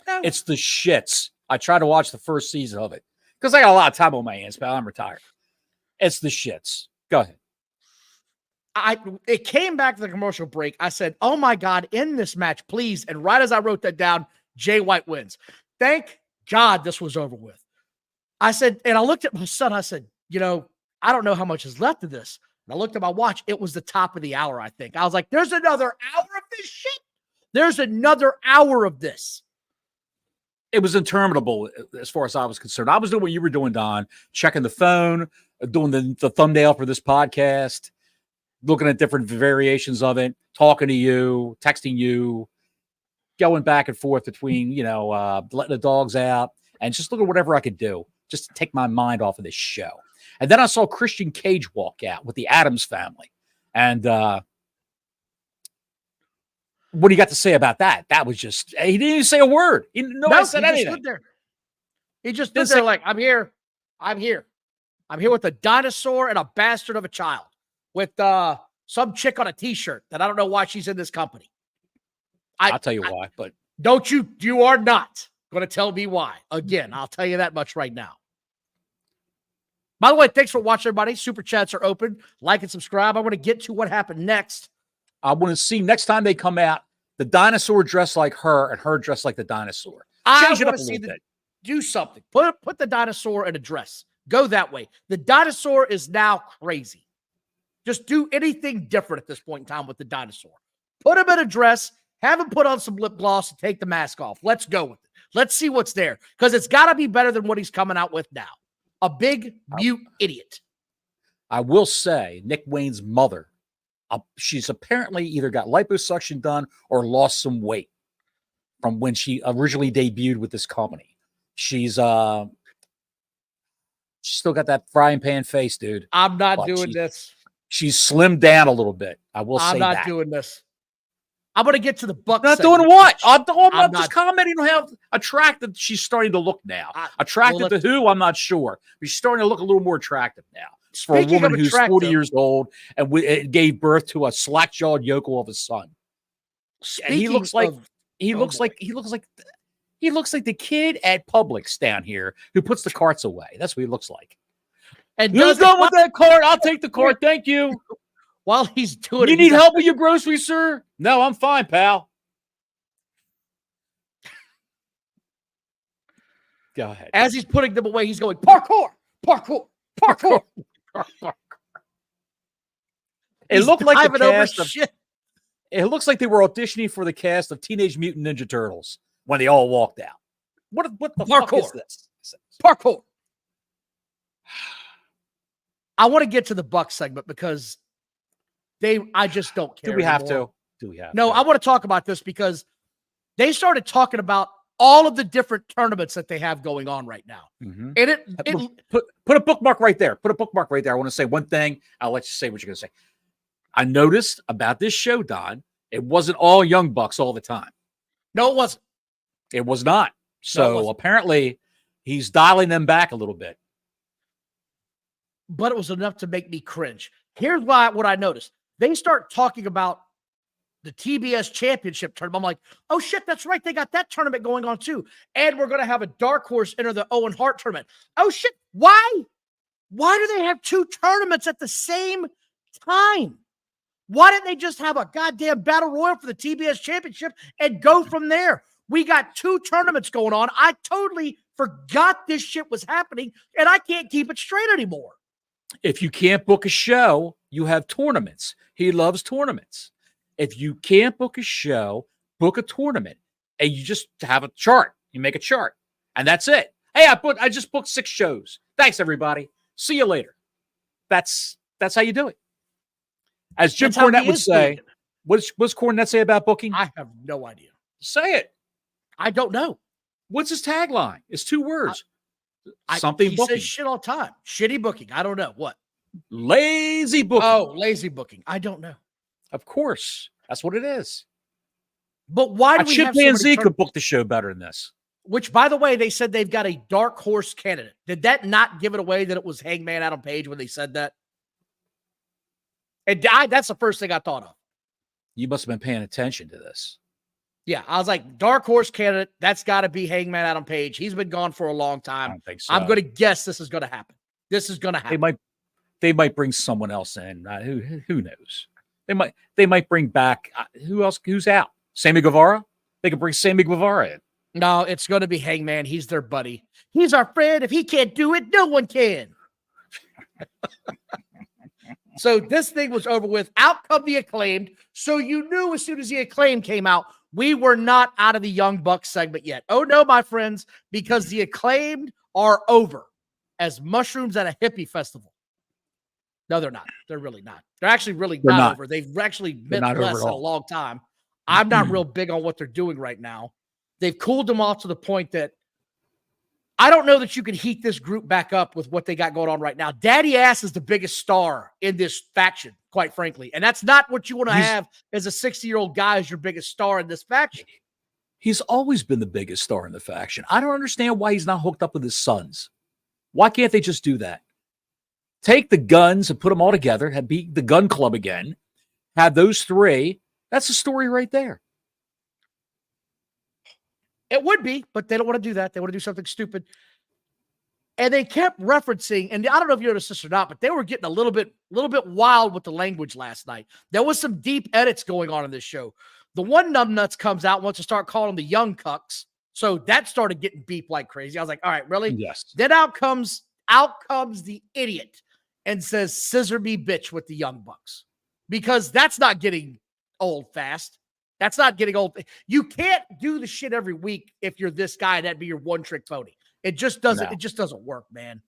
No. It's the shits. I tried to watch the first season of it because I got a lot of time on my hands, pal. I'm retired. It's the shits. Go ahead. It came back to the commercial break. I said, oh, my God, end this match, please. And right as I wrote that down, Jay White wins. Thank God this was over with. I said, and I looked at my son. I said, I don't know how much is left of this. And I looked at my watch. It was the top of the hour, I think. I was like, there's another hour of this shit. There's another hour of this. It was interminable as far as I was concerned. I was doing what you were doing, Don, checking the phone, doing the thumbnail for this podcast, looking at different variations of it, talking to you, texting you, going back and forth between, letting the dogs out and just looking at whatever I could do just to take my mind off of this show. And then I saw Christian Cage walk out with the Addams family. And what do you got to say about that? That was just, he didn't even say a word. Nobody said anything. He just stood there like, I'm here. I'm here with a dinosaur and a bastard of a child with some chick on a t-shirt that I don't know why she's in this company. I'll tell you why, but you are not going to tell me why. Again, I'll tell you that much right now. By the way, thanks for watching, everybody. Super chats are open. Like and subscribe. I want to get to what happened next. I want to see next time they come out, the dinosaur dressed like her and her dressed like the dinosaur. Change it up a little bit. Do something. Put the dinosaur in a dress. Go that way. The dinosaur is now crazy. Just do anything different at this point in time with the dinosaur. Put him in a dress, have him put on some lip gloss and take the mask off. Let's go with it. Let's see what's there, because it's got to be better than what he's coming out with now. A big, mute idiot. I will say, Nick Wayne's mother, she's apparently either got liposuction done or lost some weight from when she originally debuted with this company. She's still got that frying pan face, dude. I'm not doing this. She's slimmed down a little bit. I will say that. I'm not doing this. I'm going to get to the Bucks. Not doing what? I'm not just commenting on how attractive she's starting to look now. Attracted to who? I'm not sure. But she's starting to look a little more attractive now. For a woman who's 40 years old and gave birth to a slack-jawed yokel of a son. And he looks like the kid at Publix down here who puts the carts away. That's what he looks like. And who's going with that cart? I'll take the cart. Thank you. While he's doing it. You need help with your groceries, sir? No, I'm fine, pal. Go ahead. As he's putting them away, he's going, parkour, parkour, parkour. It looked like the cast of shit. It looks like they were auditioning for the cast of Teenage Mutant Ninja Turtles when they all walked out. What the fuck is this? Parkour. I want to get to the Bucks segment because I just don't care. Do we have anymore. to? Do we have No, to? I want to talk about this because they started talking about all of the different tournaments that they have going on right now. Mm-hmm. And put a bookmark right there. Put a bookmark right there. I want to say one thing. I'll let you say what you're going to say. I noticed about this show, Don, it wasn't all Young Bucks all the time. No, it wasn't. It was not. So apparently he's dialing them back a little bit. But it was enough to make me cringe. Here's what I noticed. They start talking about the TBS Championship tournament. I'm like, oh, shit, that's right. They got that tournament going on, too. And we're going to have a dark horse enter the Owen Hart tournament. Oh, shit. Why? Why do they have two tournaments at the same time? Why didn't they just have a goddamn battle royal for the TBS Championship and go from there? We got two tournaments going on. I totally forgot this shit was happening, and I can't keep it straight anymore. If you can't book a show, you have tournaments. He loves tournaments. If you can't book a show, book a tournament. And you just have a chart. You make a chart. And that's it. Hey, I just booked 6 shows. Thanks, everybody. See you later. That's how you do it. As Jim Cornette would say, what's Cornette say about booking? I have no idea. Say it. I don't know. What's his tagline? It's 2 words. He booking. Says shit all the time. Shitty booking. I don't know. What? Lazy booking. Oh, lazy booking. I don't know. Of course. That's what it is. But why do we have chimpanzee could book the show better than this? Which, by the way, they said they've got a dark horse candidate. Did that not give it away that it was Hangman Adam Page when they said that? And that's the first thing I thought of. You must have been paying attention to this. Yeah, I was like, dark horse candidate, that's got to be Hangman Adam Page. He's been gone for a long time. I don't think so. I'm going to guess this is going to happen. This is going to happen. They might bring someone else in. Who knows? They might bring back who else? Who's out? Sammy Guevara? They could bring Sammy Guevara in. No, it's going to be Hangman. He's their buddy. He's our friend. If he can't do it, no one can. So this thing was over with. Out come the Acclaimed. So you knew as soon as the Acclaimed came out, we were not out of the Young Bucks segment yet. Oh, no, my friends, because the Acclaimed are over as mushrooms at a hippie festival. No, they're not. They're really not. They're actually really not over. They've actually been less in a long time. I'm not real big on what they're doing right now. They've cooled them off to the point that I don't know that you can heat this group back up with what they got going on right now. Daddy Ass is the biggest star in this faction, quite frankly. And that's not what you want to have as a 60-year-old guy as your biggest star in this faction. He's always been the biggest star in the faction. I don't understand why he's not hooked up with his sons. Why can't they just do that? Take the guns and put them all together, be the gun club again, have those 3. That's the story right there. It would be, but they don't want to do that. They want to do something stupid. And they kept referencing, and I don't know if you noticed this or not, but they were getting a little bit wild with the language last night. There was some deep edits going on in this show. The one numbnuts comes out, wants to start calling them the young cucks. So that started getting beeped like crazy. I was like, all right, really? Yes. Then out comes out comes the idiot and says, "Scissor me, bitch," with the Young Bucks, because that's not getting old fast. That's not getting old. You can't do the shit every week if you're this guy. That'd be your one-trick pony. It just doesn't. No. It just doesn't work, man.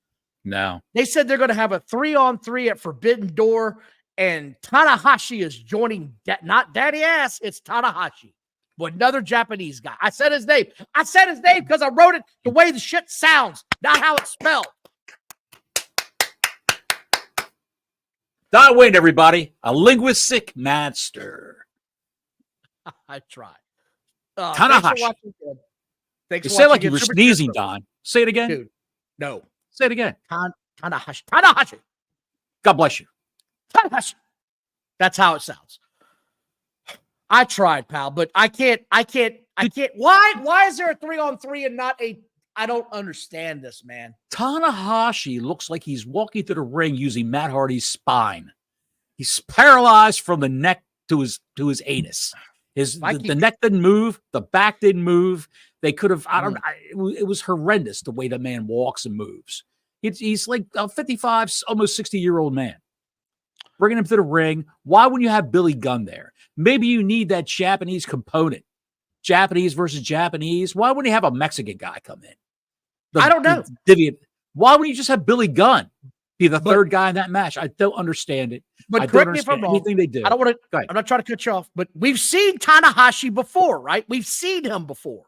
No. They said they're going to have a 3-on-3 at Forbidden Door, and Tanahashi is joining. Not Daddy Ass. It's Tanahashi, but another Japanese guy. I said his name. I said his name because I wrote it the way the shit sounds, not how it's spelled. Don Wayne, everybody, a linguistic master. I tried. Tanahashi. Thanks You for say like watching. you were sneezing, Don. Say it again. Dude, no. Say it again. Tanahashi. Tanahashi. God bless you. Tanahashi. That's how it sounds. I tried, pal, but I can't. Why is there a 3-on-3 and not a? I don't understand this, man. Tanahashi looks like he's walking through the ring using Matt Hardy's spine. He's paralyzed from the neck to his anus. The neck didn't move. The back didn't move. They could have. I don't know. It was horrendous the way the man walks and moves. He's like a 55, almost 60-year-old man. Bringing him to the ring. Why wouldn't you have Billy Gunn there? Maybe you need that Japanese component. Japanese versus Japanese. Why wouldn't you have a Mexican guy come in? I don't know. Why wouldn't you just have Billy Gunn be the third guy in that match? I don't understand it. But I correct don't me if I'm understand wrong. anything they do. I don't want to. I'm not trying to cut you off, but we've seen Tanahashi before, right? We've seen him before.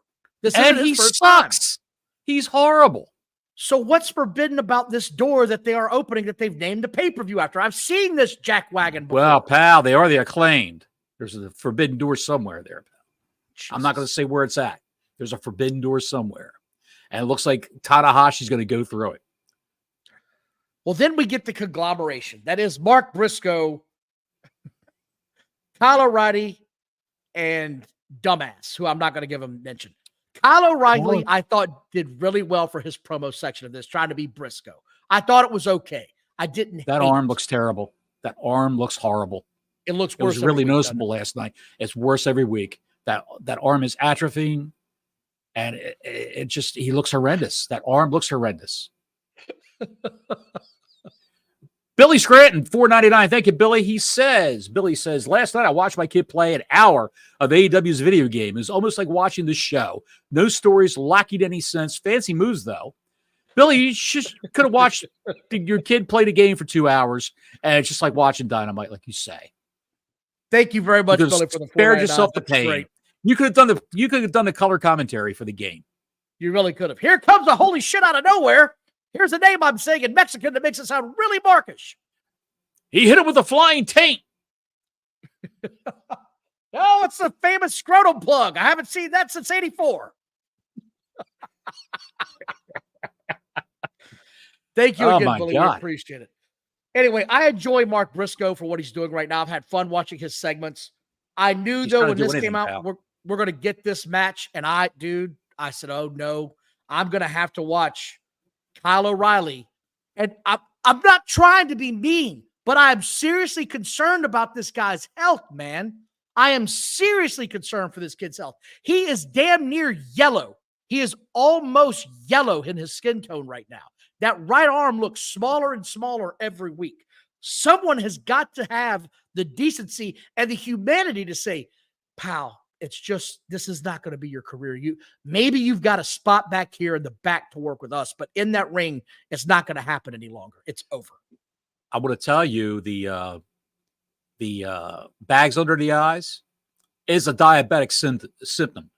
And he sucks. He's horrible. So what's forbidden about this door that they are opening that they've named the pay-per-view after? I've seen this jackwagon before. Well, pal, they are the Acclaimed. There's a forbidden door somewhere there, pal. Jesus. I'm not going to say where it's at. There's a forbidden door somewhere. And it looks like Tanahashi's going to go through it. Well, then we get the conglomeration. That is Mark Briscoe, Kyle O'Reilly, and Dumbass, who I'm not going to give him mention. Kyle O'Reilly, I thought, did really well for his promo section of this, trying to be Briscoe. I thought it was okay. I didn't. That arm looks terrible. That arm looks horrible. It looks worse. It was really noticeable last night. It's worse every week. That arm is atrophying, and it just, he looks horrendous. That arm looks horrendous. Billy Scranton, $4.99. Thank you, Billy. Billy says, last night I watched my kid play an hour of AEW's video game. It was almost like watching the show. No stories, lacking any sense. Fancy moves, though. Billy, you could have watched your kid play the game for 2 hours, and it's just like watching Dynamite, like you say. Thank you very much, Billy, for the spared yourself the pain. Great. You could have done the color commentary for the game. You really could have. Here comes a holy shit out of nowhere. Here's a name I'm saying in Mexican that makes it sound really Markish. He hit it with a flying taint. Oh, it's the famous scrotum plug. I haven't seen that since '84. Thank you again, Billy. We appreciate it. Anyway, I enjoy Mark Briscoe for what he's doing right now. I've had fun watching his segments. I knew, though, when this came out, we're going to get this match. And I said, oh, no, I'm going to have to watch Kyle O'Reilly. And I'm not trying to be mean, but I'm seriously concerned about this guy's health, man. I am seriously concerned for this kid's health. He is damn near yellow. He is almost yellow in his skin tone right now. That right arm looks smaller and smaller every week. Someone has got to have the decency and the humanity to say, pal, it's just, this is not going to be your career. Maybe you've got a spot back here in the back to work with us, but in that ring, it's not going to happen any longer. It's over. I want to tell you the bags under the eyes is a diabetic symptom.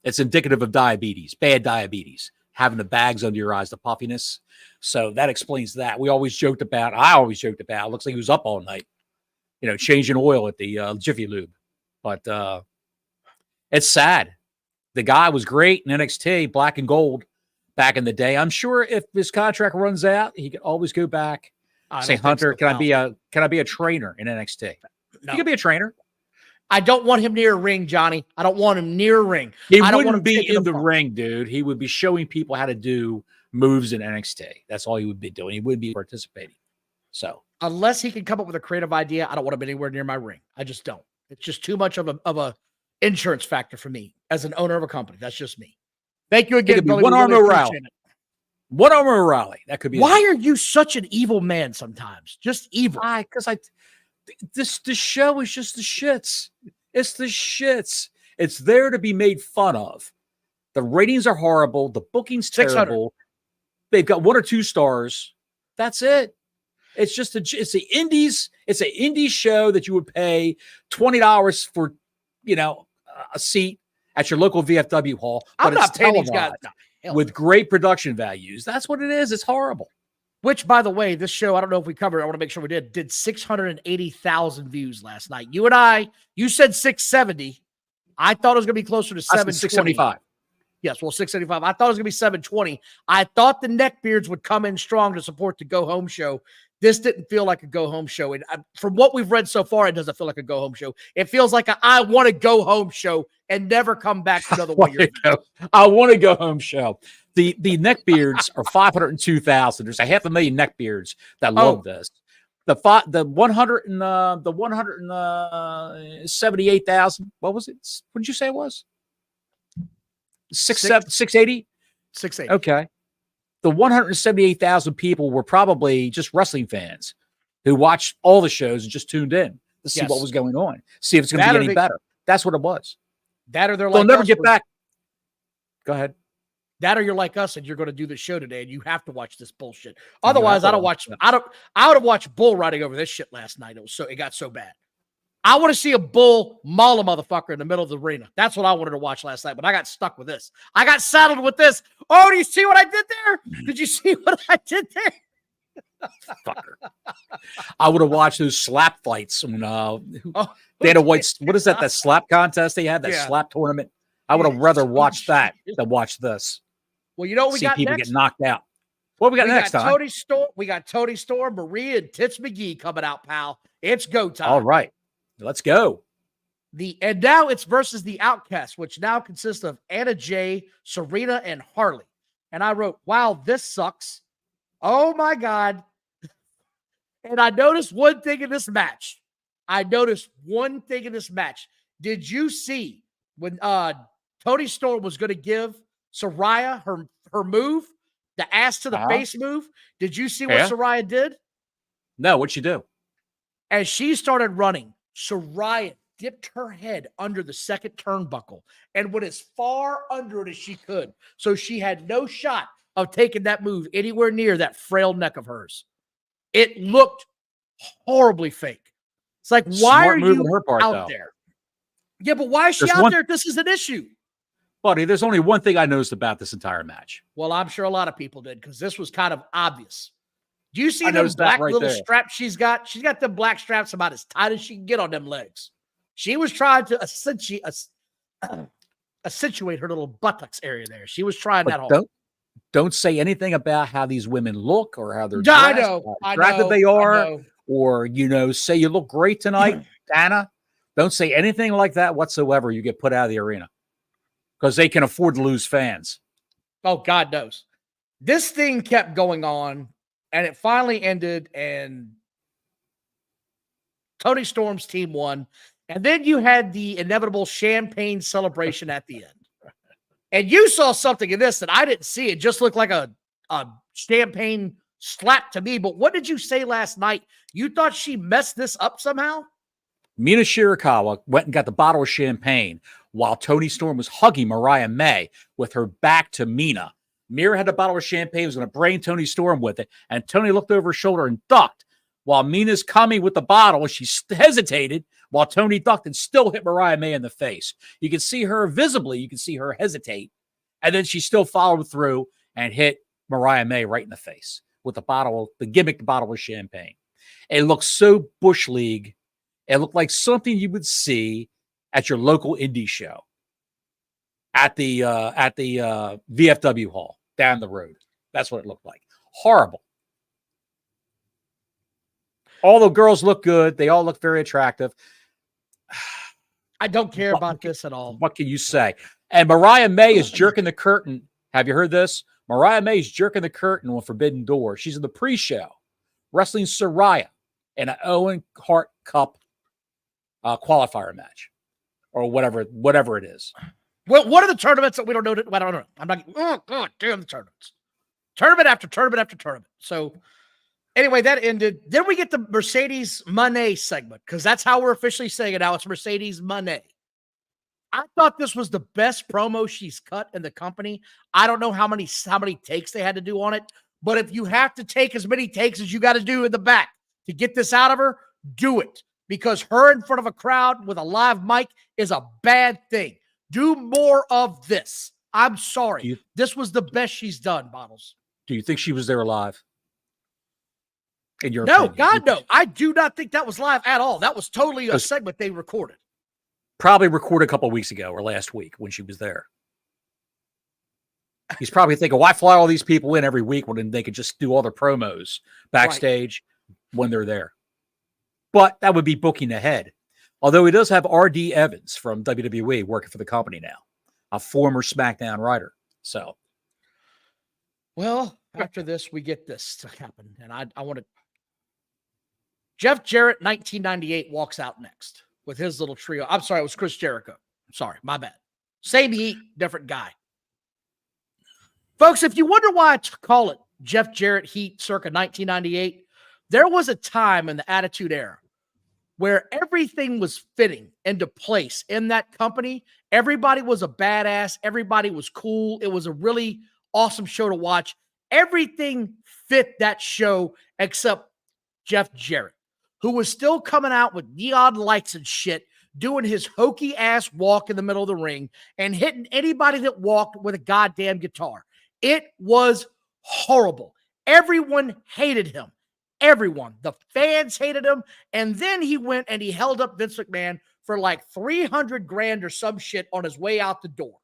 It's indicative of diabetes, bad diabetes, having the bags under your eyes, the puffiness. So that explains that. I always joked about, it looks like he was up all night, changing oil at the Jiffy Lube. But it's sad. The guy was great in NXT, black and gold, back in the day. I'm sure if his contract runs out, he could always go back. Say, Hunter, can I be a trainer in NXT? No. You could be a trainer. I don't want him near a ring, Johnny. I don't want him near a ring. He wouldn't be in the ring, dude. He would be showing people how to do moves in NXT. That's all he would be doing. He wouldn't be participating. So unless he can come up with a creative idea, I don't want him anywhere near my ring. I just don't. It's just too much of a insurance factor for me as an owner of a company. That's just me. Thank you again, Billy. One arm, no Rally. One Arm O'Reilly. That could be. Why are you such an evil man sometimes? Just evil. Because this show is just the shits. It's the shits. It's there to be made fun of. The ratings are horrible. The booking's terrible. They've got 1 or 2 stars. That's it. It's just it's the indies. It's an indie show that you would pay $20 for, a seat at your local VFW hall. But I'm not paying these guys with great production values. That's what it is. It's horrible. Which, by the way, this show, I don't know if we covered it. I want to make sure we did 680,000 views last night. You said 670. I thought it was going to be closer to 675. Yes, well, 675. I thought it was going to be 720. I thought the neckbeards would come in strong to support the go-home show. This didn't feel like a go-home show. And from what we've read so far, it doesn't feel like a go-home show. It feels like I want to go-home show and never come back to another Warrior. I want to go home show. The neckbeards are 502,000. There's a 500,000 neckbeards that love this. The 178,000. What was it? What did you say it was? 680? 680. Okay. The 178,000 people were probably just wrestling fans who watched all the shows and just tuned in to see what was going on, see if it's going to be any better. That's what it was. That or they'll never get back. Go ahead. That or you're like us and you're going to do the show today and you have to watch this bullshit. Otherwise, I would have watched bull riding over this shit last night. It got so bad. I want to see a bull maul a motherfucker in the middle of the arena. That's what I wanted to watch last night, but I got stuck with this. I got saddled with this. Oh, do you see what I did there? Did you see what I did there? Fucker. I would have watched those slap fights when they had what is that slap contest they had, that slap tournament? I would have rather watched that than watch this. Well, you know what we got people next? Get knocked out. What we got next time? We got Tony Storm, Maria, and Tits McGee coming out, pal. It's go time. All right. Let's go. And now it's versus the Outcasts, which now consists of Anna Jay, Serena, and Harley. And I wrote, wow, this sucks. Oh my God. And I noticed one thing in this match. Did you see when Tony Storm was going to give Saraya her move, the ass to the face move? Did you see what Saraya did? No, what'd she do? As she started running, Saraya dipped her head under the second turnbuckle and went as far under it as she could. So she had no shot of taking that move anywhere near that frail neck of hers. It looked horribly fake. It's like, why are you out there? Yeah, but why is she out there if this is an issue? Buddy, there's only one thing I noticed about this entire match. Well, I'm sure a lot of people did because this was kind of obvious. Do you see those black little straps she's got? She's got them black straps about as tight as she can get on them legs. She was trying to accentuate her little buttocks area there. She was trying that hard. Don't say anything about how these women look or how they're dressed, how attractive they are, or say you look great tonight, Dana. Don't say anything like that whatsoever. You get put out of the arena because they can afford to lose fans. Oh, God knows. This thing kept going on. And it finally ended, and Tony Storm's team won. And then you had the inevitable champagne celebration at the end. And you saw something in this that I didn't see. It just looked like a champagne slap to me. But what did you say last night? You thought she messed this up somehow? Mina Shirakawa went and got the bottle of champagne while Tony Storm was hugging Mariah May with her back to Mina. Mira had a bottle of champagne, was going to brain Tony Storm with it, and Tony looked over her shoulder and ducked while Mina's coming with the bottle, and she hesitated while Tony ducked and still hit Mariah May in the face. You can see her visibly, you can see her hesitate, and then she still followed through and hit Mariah May right in the face with the gimmick bottle of champagne. It looked so Bush League. It looked like something you would see at your local indie show at the VFW hall down the road. That's what it looked like. Horrible. All the girls look good. They all look very attractive. I don't care about this at all. What can you say? And Mariah May is jerking the curtain. Have you heard this? Mariah May is jerking the curtain on Forbidden Door. She's in the pre-show wrestling Saraya in an Owen Hart Cup qualifier match or whatever it is. Well, what are the tournaments that we don't know? I don't know. I'm not. Oh, God damn the tournaments. Tournament after tournament after tournament. So anyway, that ended. Then we get the Mercedes Moné segment, because that's how we're officially saying it now. It's Mercedes Moné. I thought this was the best promo she's cut in the company. I don't know how many takes they had to do on it, but if you have to take as many takes as you got to do in the back to get this out of her, do it. Because her in front of a crowd with a live mic is a bad thing. Do more of this. I'm sorry. This was the best she's done, Bottles. Do you think she was there live? In your No, opinion? God, no. I do not think that was live at all. That was totally a segment they recorded. Probably recorded a couple of weeks ago or last week when she was there. He's probably thinking, why fly all these people in every week when they could just do all their promos backstage when they're there? But that would be booking ahead. Although he does have R.D. Evans from WWE working for the company now, a former SmackDown writer. So, well, after this, we get this to happen. And I want to. Jeff Jarrett, 1998, walks out next with his little trio. I'm sorry, it was Chris Jericho. Sorry, my bad. Same heat, different guy. Folks, if you wonder why I call it Jeff Jarrett Heat circa 1998, there was a time in the Attitude Era where everything was fitting into place in that company. Everybody was a badass. Everybody was cool. It was a really awesome show to watch. Everything fit that show except Jeff Jarrett, who was still coming out with neon lights and shit, doing his hokey ass walk in the middle of the ring and hitting anybody that walked with a goddamn guitar. It was horrible. Everyone hated him. Everyone. The fans hated him. And then he went and he held up Vince McMahon for like $300,000 or some shit on his way out the door.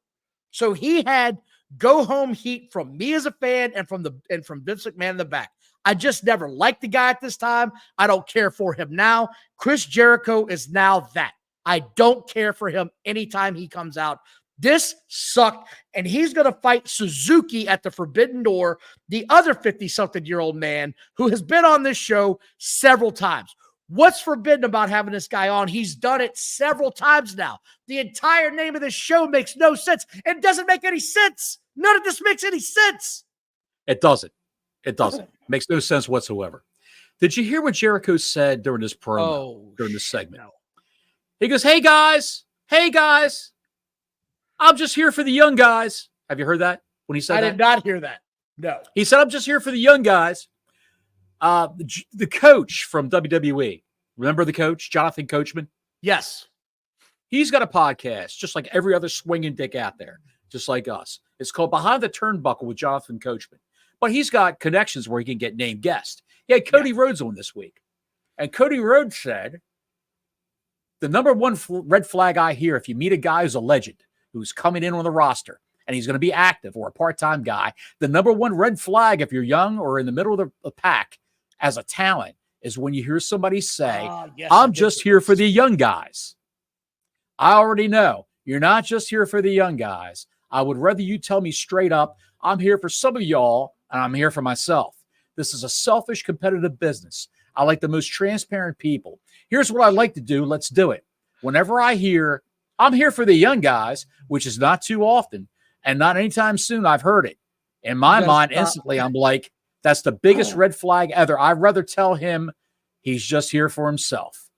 So he had go home heat from me as a fan and from Vince McMahon in the back. I just never liked the guy at this time. I don't care for him now. Chris Jericho is now that. I don't care for him anytime he comes out. This sucked, and he's going to fight Suzuki at the Forbidden Door, the other 50-something-year-old man who has been on this show several times. What's forbidden about having this guy on? He's done it several times now. The entire name of this show makes no sense. It doesn't make any sense. None of this makes any sense. It doesn't. It doesn't. Makes no sense whatsoever. Did you hear what Jericho said during this promo, during this segment? No. He goes, hey, guys. I'm just here for the young guys. Have you heard that when he said that? I did not hear that. No. He said, I'm just here for the young guys. The coach from WWE, remember the coach, Jonathan Coachman? Yes. He's got a podcast, just like every other swinging dick out there, just like us. It's called Behind the Turnbuckle with Jonathan Coachman. But he's got connections where he can get named guest. He had Cody Rhodes on this week. And Cody Rhodes said, the number one red flag I hear, if you meet a guy who's a legend, who's coming in on the roster, and he's going to be active or a part-time guy, the number one red flag, if you're young or in the middle of the pack as a talent, is when you hear somebody say, I'm just here for the young guys. I already know you're not just here for the young guys. I would rather you tell me straight up, I'm here for some of y'all, and I'm here for myself. This is a selfish, competitive business. I like the most transparent people. Here's what I like to do. Let's do it. Whenever I hear, I'm here for the young guys, which is not too often, and not anytime soon I've heard it. In my mind, instantly, I'm like, that's the biggest red flag ever. I'd rather tell him he's just here for himself.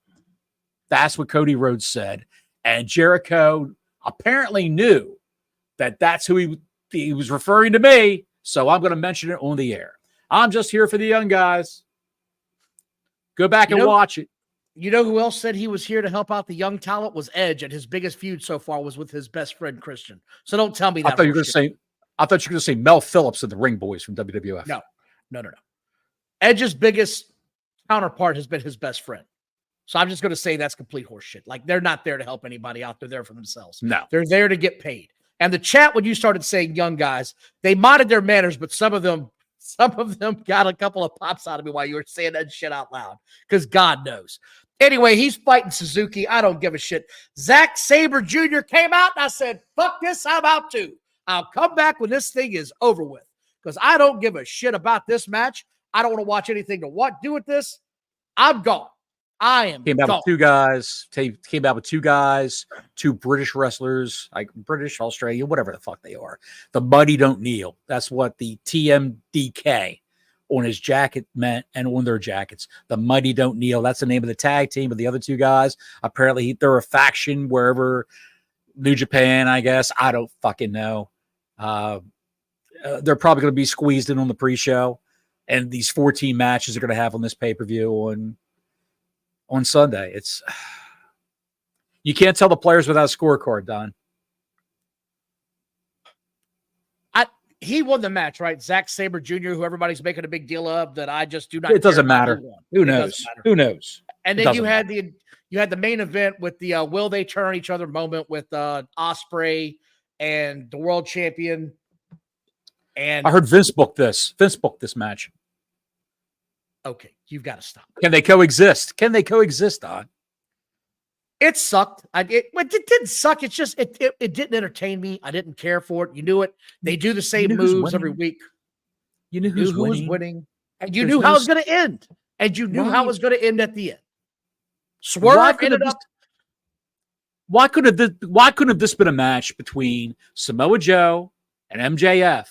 That's what Cody Rhodes said. And Jericho apparently knew that that's who he was referring to me, so I'm going to mention it on the air. I'm just here for the young guys. Go back and watch it. You know who else said he was here to help out the young talent? Was Edge, and his biggest feud so far was with his best friend Christian. So don't tell me that. I thought you were going to say Mel Phillips and the Ring Boys from WWF. No. Edge's biggest counterpart has been his best friend. So I'm just going to say that's complete horseshit. Like, they're not there to help anybody out. They're there for themselves. No. They're there to get paid. And the chat, when you started saying young guys, they modded their manners, but some of them got a couple of pops out of me while you were saying that shit out loud, because God knows. Anyway, he's fighting Suzuki. I don't give a shit. Zack Sabre Jr. came out, and I said, fuck this, I'm out too. I'll come back when this thing is over with, because I don't give a shit about this match. I don't want to watch anything to do with this. I'm gone. I am Came out gone. with two guys. Came out with two guys, two British wrestlers, like British, Australian, whatever the fuck they are. The Mighty Don't Kneel. That's what the TMDK on his jacket meant and on their jackets. The Mighty Don't Kneel. That's the name of the tag team of the other two guys. Apparently, they're a faction wherever, New Japan, I guess. I don't fucking know. They're probably going to be squeezed in on the pre-show. And these 14 matches are going to have on this pay-per-view on Sunday. It's you can't tell the players without a scorecard, Don. He won the match, right? Zack Sabre Jr., who everybody's making a big deal of, that I just do not. It doesn't matter. Who knows? Who knows? And then you had the main event with the will they turn on each other moment with Ospreay and the world champion. And I heard Vince booked this. Vince booked this match. Okay, you've got to stop. Can they coexist? Can they coexist, Don? It sucked. It didn't suck. It's just it didn't entertain me. I didn't care for it. You knew it. They do the same moves every week. You knew who was winning, and you knew how it was going to end. And you knew how it was going to end at the end. Swerve ended up. Why couldn't have this been a match between Samoa Joe and MJF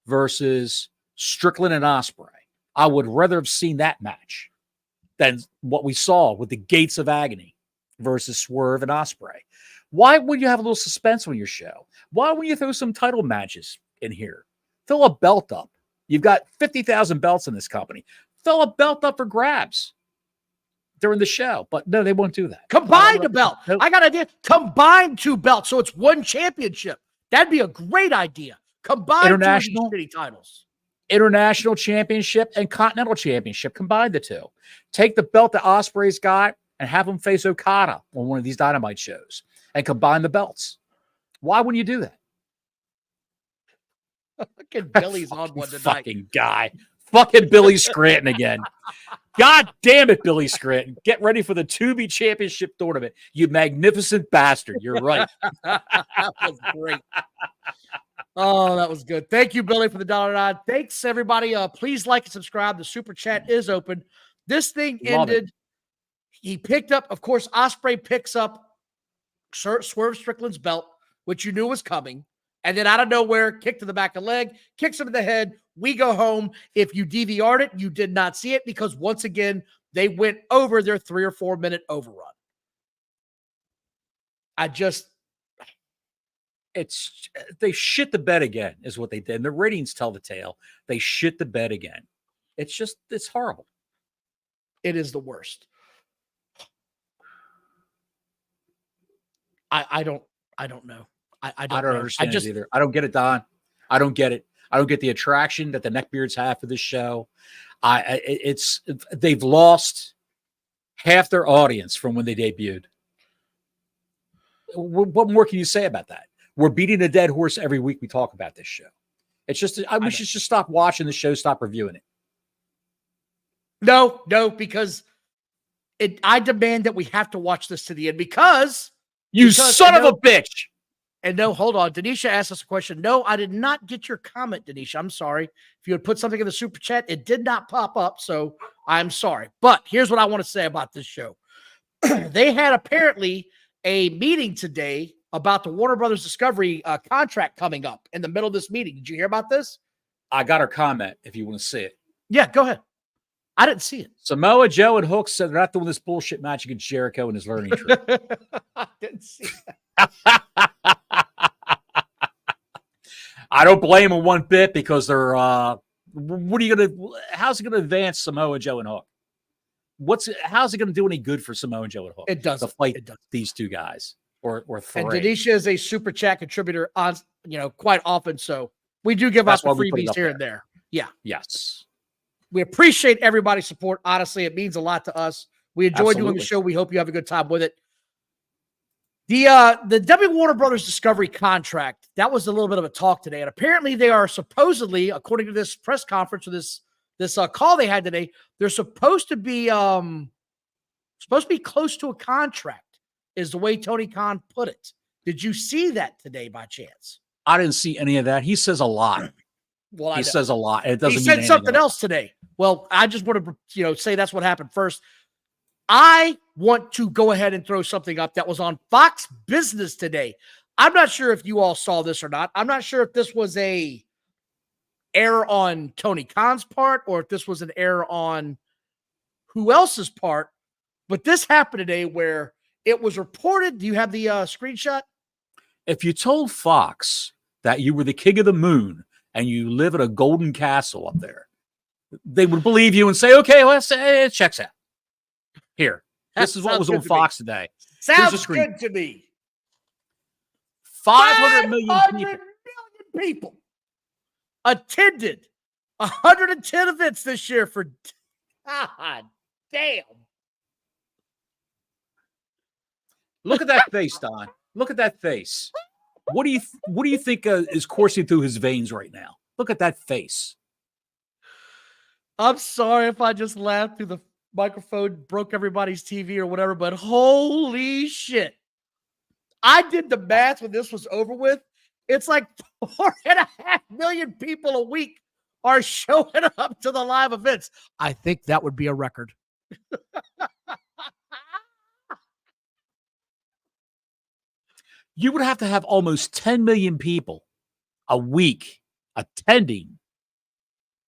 versus Strickland and Ospreay? I would rather have seen that match than what we saw with the Gates of Agony versus Swerve and Ospreay. Why would you have a little suspense on your show? Why would you throw some title matches in here? Fill a belt up. You've got 50,000 belts in this company. Fill a belt up for grabs during the show. But no, they won't do that. Combine the belt. I got an idea. Combine two belts so it's one championship. That'd be a great idea. Combine international two of these titles. International championship and continental championship. Combine the two. Take the belt that Ospreay's got and have him face Okada on one of these Dynamite shows and combine the belts. Why wouldn't you do that? Fucking Billy's on one tonight. Fucking guy. Fucking Billy Scranton again. God damn it, Billy Scranton. Get ready for the Tubi Championship tournament. You magnificent bastard. You're right. That was great. Oh, that was good. Thank you, Billy, for the $1. Thanks, everybody. Please like and subscribe. The super chat is open. This thing ended. He picked up, of course, Ospreay picks up Swerve Strickland's belt, which you knew was coming. And then out of nowhere, kick to the back of the leg, kicks him in the head. We go home. If you DVR'd it, you did not see it because once again, they went over their 3 or 4 minute overrun. They shit the bed again, is what they did. And the ratings tell the tale. They shit the bed again. It's horrible. It is the worst. I don't know. I don't understand it either. I don't get it, Don. I don't get it. I don't get the attraction that the neckbeards have for this show. They've lost half their audience from when they debuted. What more can you say about that? We're beating a dead horse every week we talk about this show. It's just, we should just stop watching the show, stop reviewing it. No, because I demand that we have to watch this to the end because son of a bitch. And no, hold on. Denisha asked us a question. No, I did not get your comment, Denisha. I'm sorry. If you had put something in the super chat, it did not pop up. So I'm sorry. But here's what I want to say about this show. They had apparently a meeting today about the Warner Brothers Discovery contract coming up in the middle of this meeting. Did you hear about this? I got her comment if you want to see it. Yeah, go ahead. I didn't see it. Samoa Joe and Hook said they're not doing this bullshit match against Jericho in his learning tree. I didn't see that. I don't blame them one bit because they're how's it gonna advance Samoa Joe and Hook? How's it gonna do any good for Samoa Joe and Hook? It doesn't. To fight these two guys or three. And Denisha is a super chat contributor on quite often, so we do give out the freebies here and there. Yeah. Yes. We appreciate everybody's support. Honestly, it means a lot to us. We enjoy doing the show. We hope you have a good time with it. The Warner Brothers Discovery contract, that was a little bit of a talk today. And apparently they are supposedly, according to this press conference or this call they had today, they're supposed to be close to a contract, is the way Tony Khan put it. Did you see that today by chance? I didn't see any of that. He says a lot. Well, he says a lot. It doesn't. He said something else today. Well, I just want to say that's what happened first. I want to go ahead and throw something up that was on Fox Business today. I'm not sure if you all saw this or not. I'm not sure if this was a error on Tony Khan's part or if this was an error on who else's part, but this happened today where it was reported. Do you have the screenshot? If you told Fox that you were the king of the moon and you live in a golden castle up there, they would believe you and say, okay, well, it checks out. Here, this is what was on Fox today. Sounds good to me. 500 million people attended 110 events this year for God damn. Look at that face, Don. Look at that face. What do you think is coursing through his veins right now? Look at that face. I'm sorry if I just laughed through the microphone, broke everybody's TV or whatever, but holy shit. I did the math when this was over with. It's like 4.5 million people a week are showing up to the live events. I think that would be a record. You would have to have almost 10 million people a week attending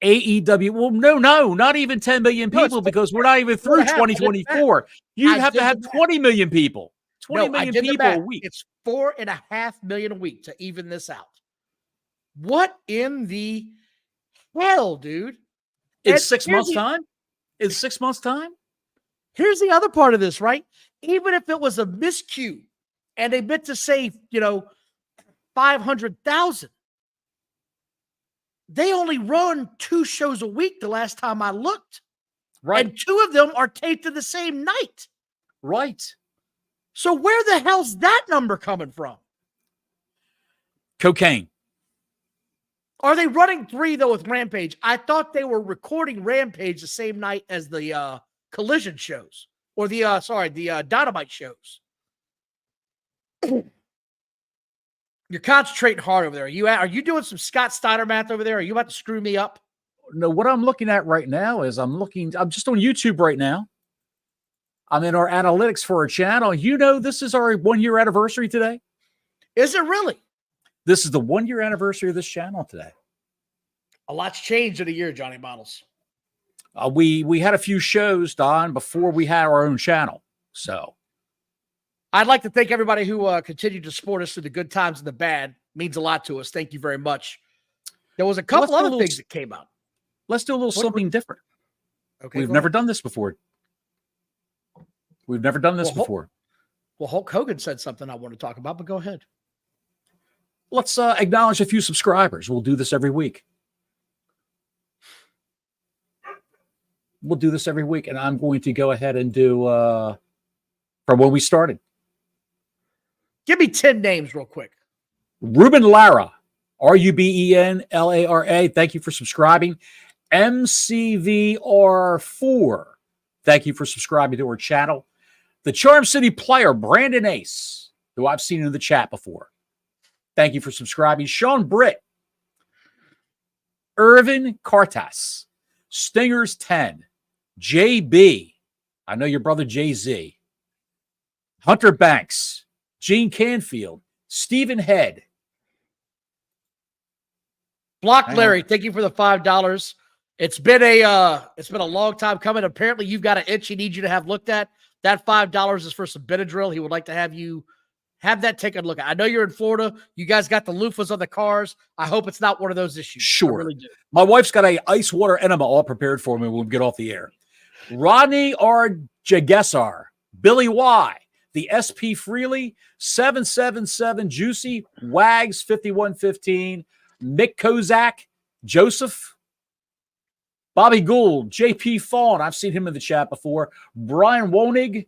AEW. Well, no, not even 10 million people because we're not even through 2024. You'd have to have 20 million people. 20 million people a week. It's 4.5 million a week to even this out. What in the hell, dude? In 6 months' time? In 6 months' time? Here's the other part of this, right? Even if it was a miscue and they meant to say, 500,000, they only run 2 shows a week the last time I looked. Right. And 2 of them are taped in the same night. Right. So where the hell's that number coming from? Cocaine. Are they running 3, though, with Rampage? I thought they were recording Rampage the same night as the Collision shows. Or the Dynamite shows. You're concentrating hard over there. Are you doing some Scott Steiner math over there? Are you about to screw me up? No, what I'm looking at right now is I'm just on YouTube right now. I'm in our analytics for our channel. This is our 1-year anniversary today. Is it really? This is the 1-year anniversary of this channel today. A lot's changed in a year, Johnny Bottles. We had a few shows, Don, before we had our own channel. So I'd like to thank everybody who continued to support us through the good times and the bad. It means a lot to us. Thank you very much. There was a couple other things that came out. Let's do a little something different. Okay, We've never done this before. We've never done this before. Well, Hulk Hogan said something I want to talk about, but go ahead. Let's acknowledge a few subscribers. We'll do this every week. And I'm going to go ahead and do from when we started. Give me 10 names real quick. Ruben Lara, Rubenlara. Thank you for subscribing. MCVR4. Thank you for subscribing to our channel. The Charm City player, Brandon Ace, who I've seen in the chat before. Thank you for subscribing. Sean Britt. Irvin Cartas. Stingers 10. JB. I know your brother Jay-Z. Hunter Banks. Gene Canfield. Stephen Head. Block Larry, thank you for the $5. It's been a long time coming. Apparently, you've got an itch he needs you to have looked at. That $5 is for some Benadryl. He would like to have you have that taken a look at. I know you're in Florida. You guys got the loofahs on the cars. I hope it's not one of those issues. Sure. I really do. My wife's got a ice water enema all prepared for me when we get off the air. Rodney R. Jagesar. Billy Y. The SP Freely. 777 Juicy. Wags 5115. Mick Kozak. Joseph. Bobby Gould, JP Fawn. I've seen him in the chat before. Brian Wonig.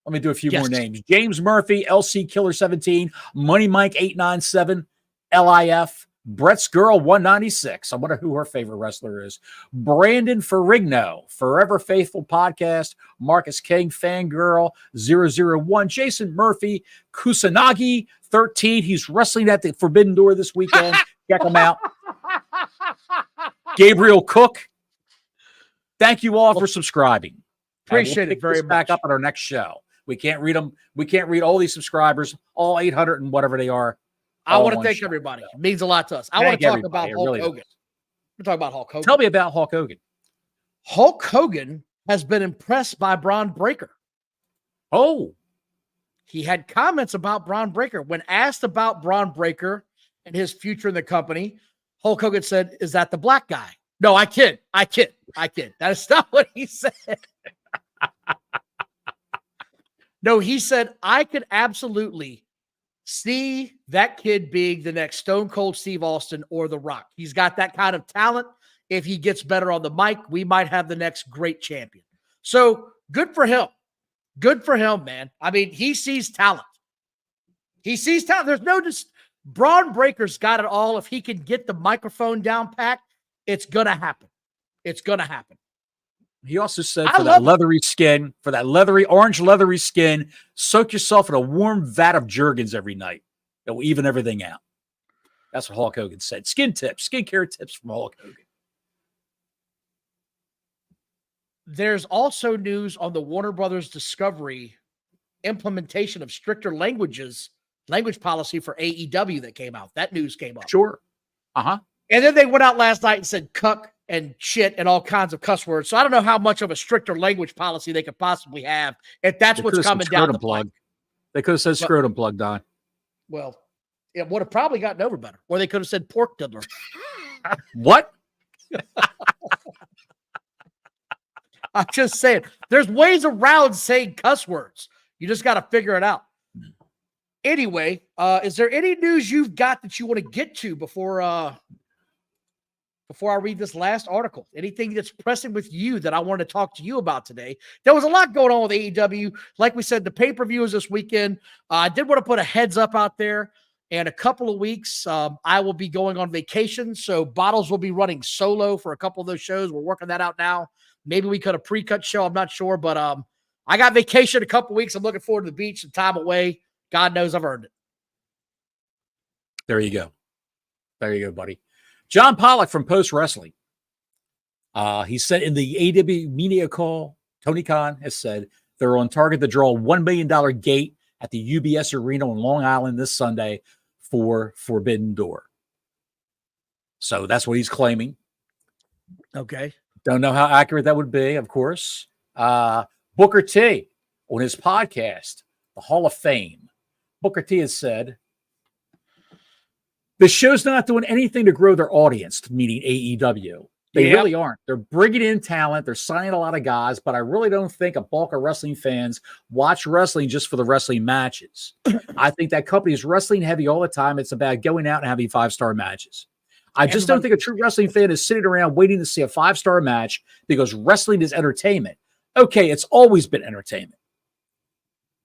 Let me do a few more names. James Murphy, LC Killer 17, Money Mike 897, LIF, Brett's Girl 196. I wonder who her favorite wrestler is. Brandon Ferrigno, Forever Faithful Podcast, Marcus King, Fangirl 001, Jason Murphy, Kusanagi 13. He's wrestling at the Forbidden Door this weekend. Check him out. Gabriel Cook. Thank you all for subscribing. Appreciate we'll it very much. Back up on our next show. We can't read them. We can't read all these subscribers, all 800 and whatever they are. I want to thank everybody. It means a lot to us. I want to talk about Hulk Hogan. We're talking about Hulk Hogan. Tell me about Hulk Hogan. Hulk Hogan has been impressed by Braun Breaker. Oh. He had comments about Braun Breaker. When asked about Braun Breaker and his future in the company, Hulk Hogan said, "Is that the black guy?" No, I kid. That is not what he said. No, he said, "I could absolutely see that kid being the next Stone Cold Steve Austin or The Rock. He's got that kind of talent. If he gets better on the mic, we might have the next great champion." So good for him. Good for him, man. I mean, he sees talent. He sees talent. There's no Braun Breaker's got it all. If he can get the microphone down packed, it's going to happen. It's going to happen. He also said for that leathery skin, for that orange leathery skin, soak yourself in a warm vat of Jergens every night. That will even everything out. That's what Hulk Hogan said. Skincare tips from Hulk Hogan. There's also news on the Warner Brothers Discovery implementation of stricter language policy for AEW that came out. That news came up. Sure. Uh-huh. And then they went out last night and said cuck and shit and all kinds of cuss words. So I don't know how much of a stricter language policy they could possibly have if that's what's coming down the plug. They could have said scrotum plug, Don. Well, it would have probably gotten over better. Or they could have said pork diddler. What? I'm just saying, there's ways around saying cuss words. You just got to figure it out. Anyway, is there any news you've got that you want to get to before I read this last article? Anything that's pressing with you that I wanted to talk to you about today? There was a lot going on with AEW. Like we said, the pay-per-view is this weekend. I did want to put a heads up out there. In a couple of weeks, I will be going on vacation, so Bottles will be running solo for a couple of those shows. We're working that out now. Maybe we could have pre-cut show. I'm not sure, but I got vacation a couple of weeks. I'm looking forward to the beach and time away. God knows I've earned it. There you go. There you go, buddy. John Pollock from Post Wrestling. He said in the AEW media call, Tony Khan has said they're on target to draw a $1 million gate at the UBS Arena on Long Island this Sunday for Forbidden Door. So that's what he's claiming. Okay. Don't know how accurate that would be, of course. Booker T on his podcast, The Hall of Fame. Booker T has said, the show's not doing anything to grow their audience, meaning AEW. They really aren't. They're bringing in talent. They're signing a lot of guys, but I really don't think a bulk of wrestling fans watch wrestling just for the wrestling matches. I think that company is wrestling heavy all the time. It's about going out and having 5-star matches. I just don't think a true wrestling fan is sitting around waiting to see a 5-star match because wrestling is entertainment. Okay, it's always been entertainment.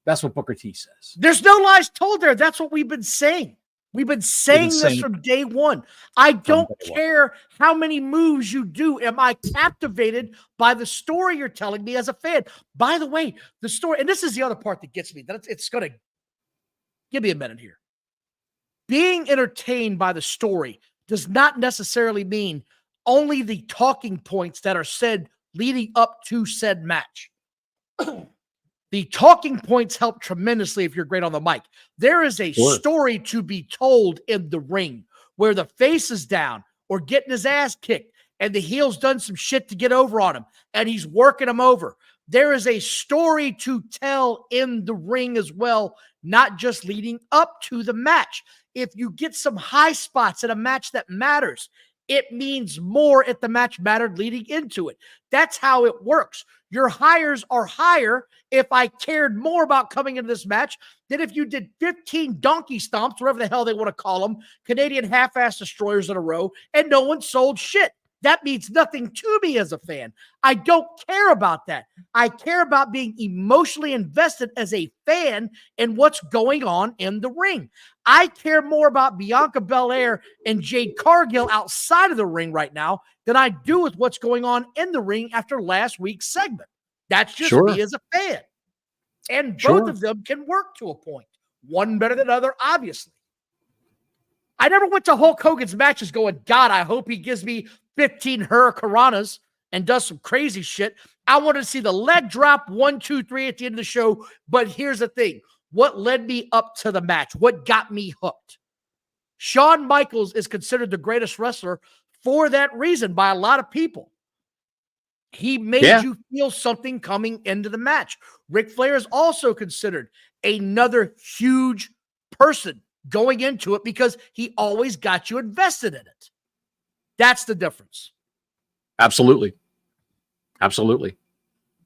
That's what Booker T says. There's no lies told there. That's what we've been saying. We've been saying this from day one. I don't care how many moves you do. Am I captivated by the story you're telling me as a fan? By the way, the story, and this is the other part that gets me, that it's going to give me a minute here. Being entertained by the story does not necessarily mean only the talking points that are said leading up to said match. The talking points help tremendously if you're great on the mic. There is a story to be told in the ring where the face is down or getting his ass kicked and the heel's done some shit to get over on him and he's working him over. There is a story to tell in the ring as well, not just leading up to the match. If you get some high spots in a match that matters, it means more if the match mattered leading into it. That's how it works. Your hires are higher if I cared more about coming into this match than if you did 15 donkey stomps, whatever the hell they want to call them, Canadian half-ass destroyers in a row, and no one sold shit. That means nothing to me as a fan. I don't care about that. I care about being emotionally invested as a fan in what's going on in the ring. I care more about Bianca Belair and Jade Cargill outside of the ring right now than I do with what's going on in the ring after last week's segment. That's just me as a fan. And both of them can work to a point. One better than the other, obviously. I never went to Hulk Hogan's matches going, God, I hope he gives me 15 hurricanranas and does some crazy shit. I wanted to see the leg drop 1, 2, 3 at the end of the show. But here's the thing. What led me up to the match? What got me hooked? Shawn Michaels is considered the greatest wrestler for that reason by a lot of people. He made you feel something coming into the match. Ric Flair is also considered another huge person going into it because he always got you invested in it. That's the difference. Absolutely. Absolutely.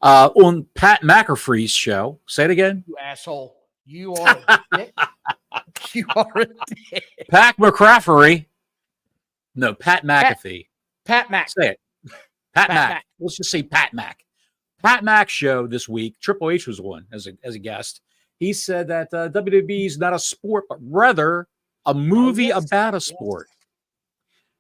On Pat McAfee's show, say it again. You asshole. You are a dick. You are a dick. Pat McAfee. No, Pat McAfee. Pat Mac. Say it. Pat Mac. Let's just say Pat Mac. Pat Mac show this week. Triple H was on as a guest. He said that WWE is not a sport, but rather a movie about a sport.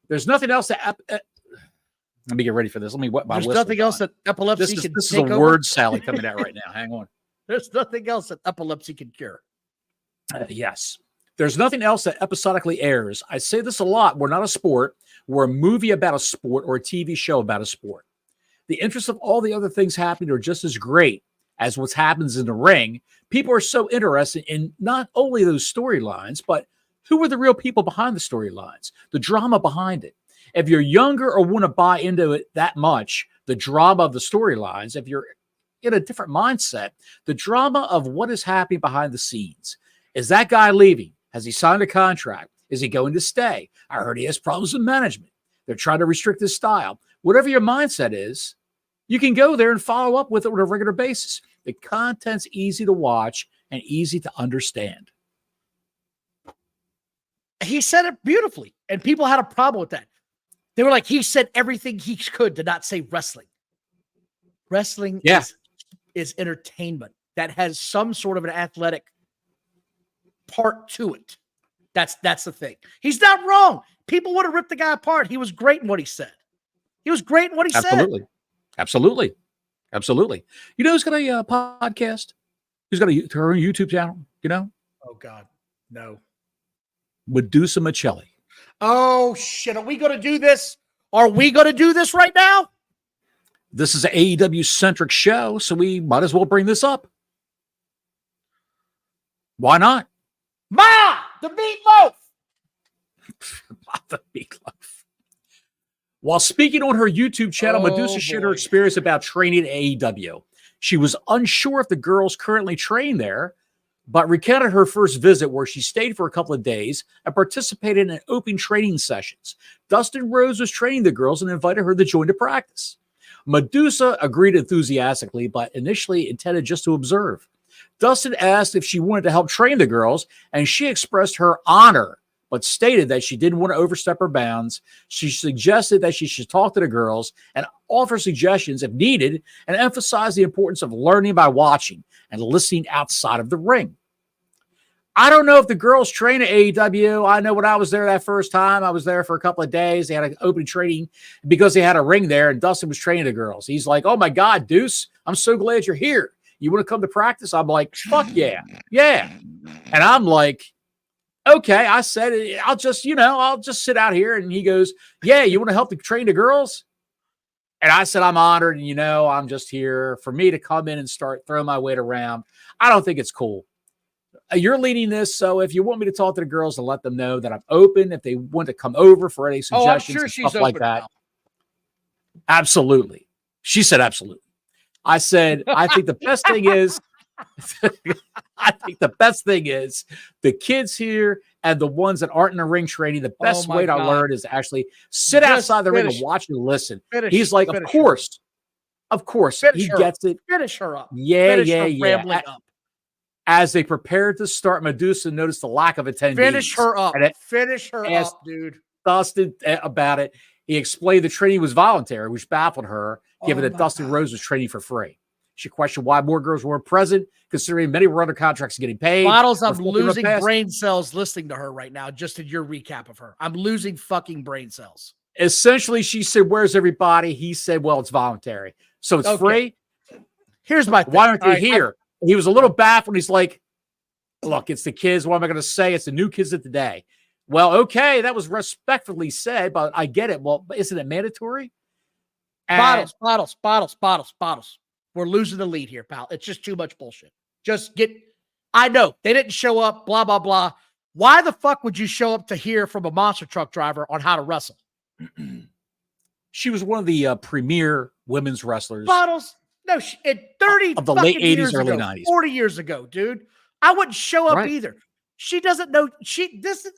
There's nothing else that. Let me get ready for this. Let me wet my whistle. There's nothing else that epilepsy can This is take a over. word salad coming out right now. Hang on. There's nothing else that epilepsy can cure. Yes. There's nothing else that episodically airs. I say this a lot. We're not a sport. We're a movie about a sport or a TV show about a sport. The interests of all the other things happening are just as great as what happens in the ring. People are so interested in not only those storylines, but who are the real people behind the storylines, the drama behind it. If you're younger or want to buy into it that much, the drama of the storylines, if you're in a different mindset, the drama of what is happening behind the scenes. Is that guy leaving? Has he signed a contract? Is he going to stay? I heard he has problems with management. They're trying to restrict his style. Whatever your mindset is, you can go there and follow up with it on a regular basis. The content's easy to watch and easy to understand. He said it beautifully, and people had a problem with that. They were like, he said everything he could to not say wrestling. Wrestling is entertainment that has some sort of an athletic part to it. That's the thing. He's not wrong. People want to rip the guy apart. He was great in what he said. He was great in what he said. Absolutely. You know who's got a podcast? Who's got her own YouTube channel? You know? Oh, God. No. Medusa Michelli. Oh, shit. Are we going to do this? Are we going to do this right now? This is an AEW-centric show, so we might as well bring this up. Why not? Ma! The meatloaf! The meatloaf. While speaking on her YouTube channel, Medusa shared her experience about training at AEW. She was unsure if the girls currently train there, but recounted her first visit where she stayed for a couple of days and participated in open training sessions. Dustin Rhodes was training the girls and invited her to join the practice. Medusa agreed enthusiastically, but initially intended just to observe. Dustin asked if she wanted to help train the girls, and she expressed her honor, but stated that she didn't want to overstep her bounds. She suggested that she should talk to the girls and offer suggestions if needed, and emphasize the importance of learning by watching and listening outside of the ring. I don't know if the girls train at AEW. I know when I was there that first time, I was there for a couple of days. They had an open training because they had a ring there, and Dustin was training the girls. He's like, oh, my God, Deuce, I'm so glad you're here. You want to come to practice? I'm like, fuck yeah. Yeah. And I'm like, okay. I said, I'll just sit out here. And he goes, yeah, you want to help to train the girls? And I said, I'm honored. And, I'm just here for me to come in and start throwing my weight around. I don't think it's cool. You're leading this. So if you want me to talk to the girls and let them know that I'm open, if they want to come over for any suggestions, I'm sure she's stuff like that. now. Absolutely. She said, absolutely. I said, I think the best thing is, the kids here and the ones that aren't in the ring training, the best way to learn is to actually sit outside the ring and watch and listen. He's like, of course, he gets it. Finish her up. Yeah. Rambling up. As they prepared to start, Medusa noticed the lack of attendees. Finish her up. Finish her up, dude. Dustin about it. He explained the training was voluntary, which baffled her, given that Dustin Rhodes was training for free. She questioned why more girls weren't present, considering many were under contracts and getting paid. Bottles, I'm losing brain cells listening to her right now, just in your recap of her. I'm losing fucking brain cells. Essentially, she said, where's everybody? He said, well, it's voluntary. So it's free. Here's my thing. Why aren't they here? He was a little baffled. He's like, look, it's the kids. What am I going to say? It's the new kids of today. Well, okay, that was respectfully said, but I get it. Well, isn't it mandatory? Bottles. We're losing the lead here, pal. It's just too much bullshit. I know they didn't show up, blah, blah, blah. Why the fuck would you show up to hear from a monster truck driver on how to wrestle? She was one of the premier women's wrestlers. Bottles. No, 30 of the late 80s, early 90s. 40 years ago, dude. I wouldn't show up either. She doesn't know.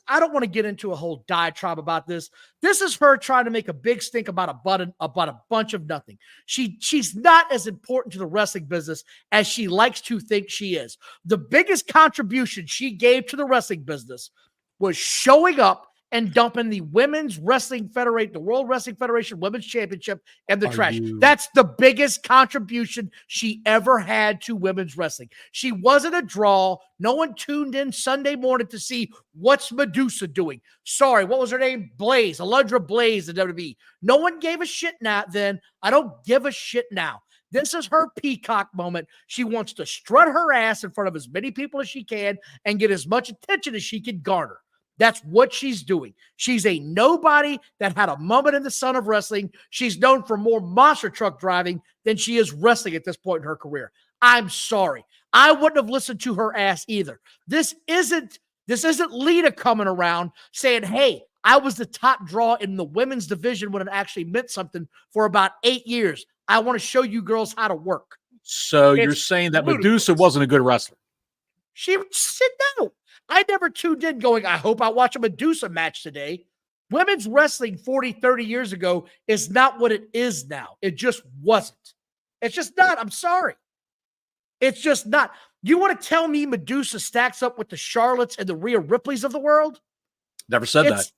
I don't want to get into a whole diatribe about this. This is her trying to make a big stink about a bunch of nothing. She's not as important to the wrestling business as she likes to think she is. The biggest contribution she gave to the wrestling business was showing up and dumping the Women's Wrestling Federation, the World Wrestling Federation Women's Championship in the trash. That's the biggest contribution she ever had to women's wrestling. She wasn't a draw. No one tuned in Sunday morning to see what's Medusa doing. Sorry, what was her name? Blaze, Alundra Blaze in WWE. No one gave a shit then. I don't give a shit now. This is her peacock moment. She wants to strut her ass in front of as many people as she can and get as much attention as she can garner. That's what she's doing. She's a nobody that had a moment in the sun of wrestling. She's known for more monster truck driving than she is wrestling at this point in her career. I'm sorry. I wouldn't have listened to her ass either. This isn't Lita coming around saying, hey, I was the top draw in the women's division when it actually meant something for about 8 years. I want to show you girls how to work. So you're saying that Medusa wasn't a good wrestler? She said no. I never tuned in going, I hope I watch a Medusa match today. Women's wrestling 40, 30 years ago is not what it is now. It just wasn't. It's just not. I'm sorry. It's just not. You want to tell me Medusa stacks up with the Charlottes and the Rhea Ripleys of the world? Never said that.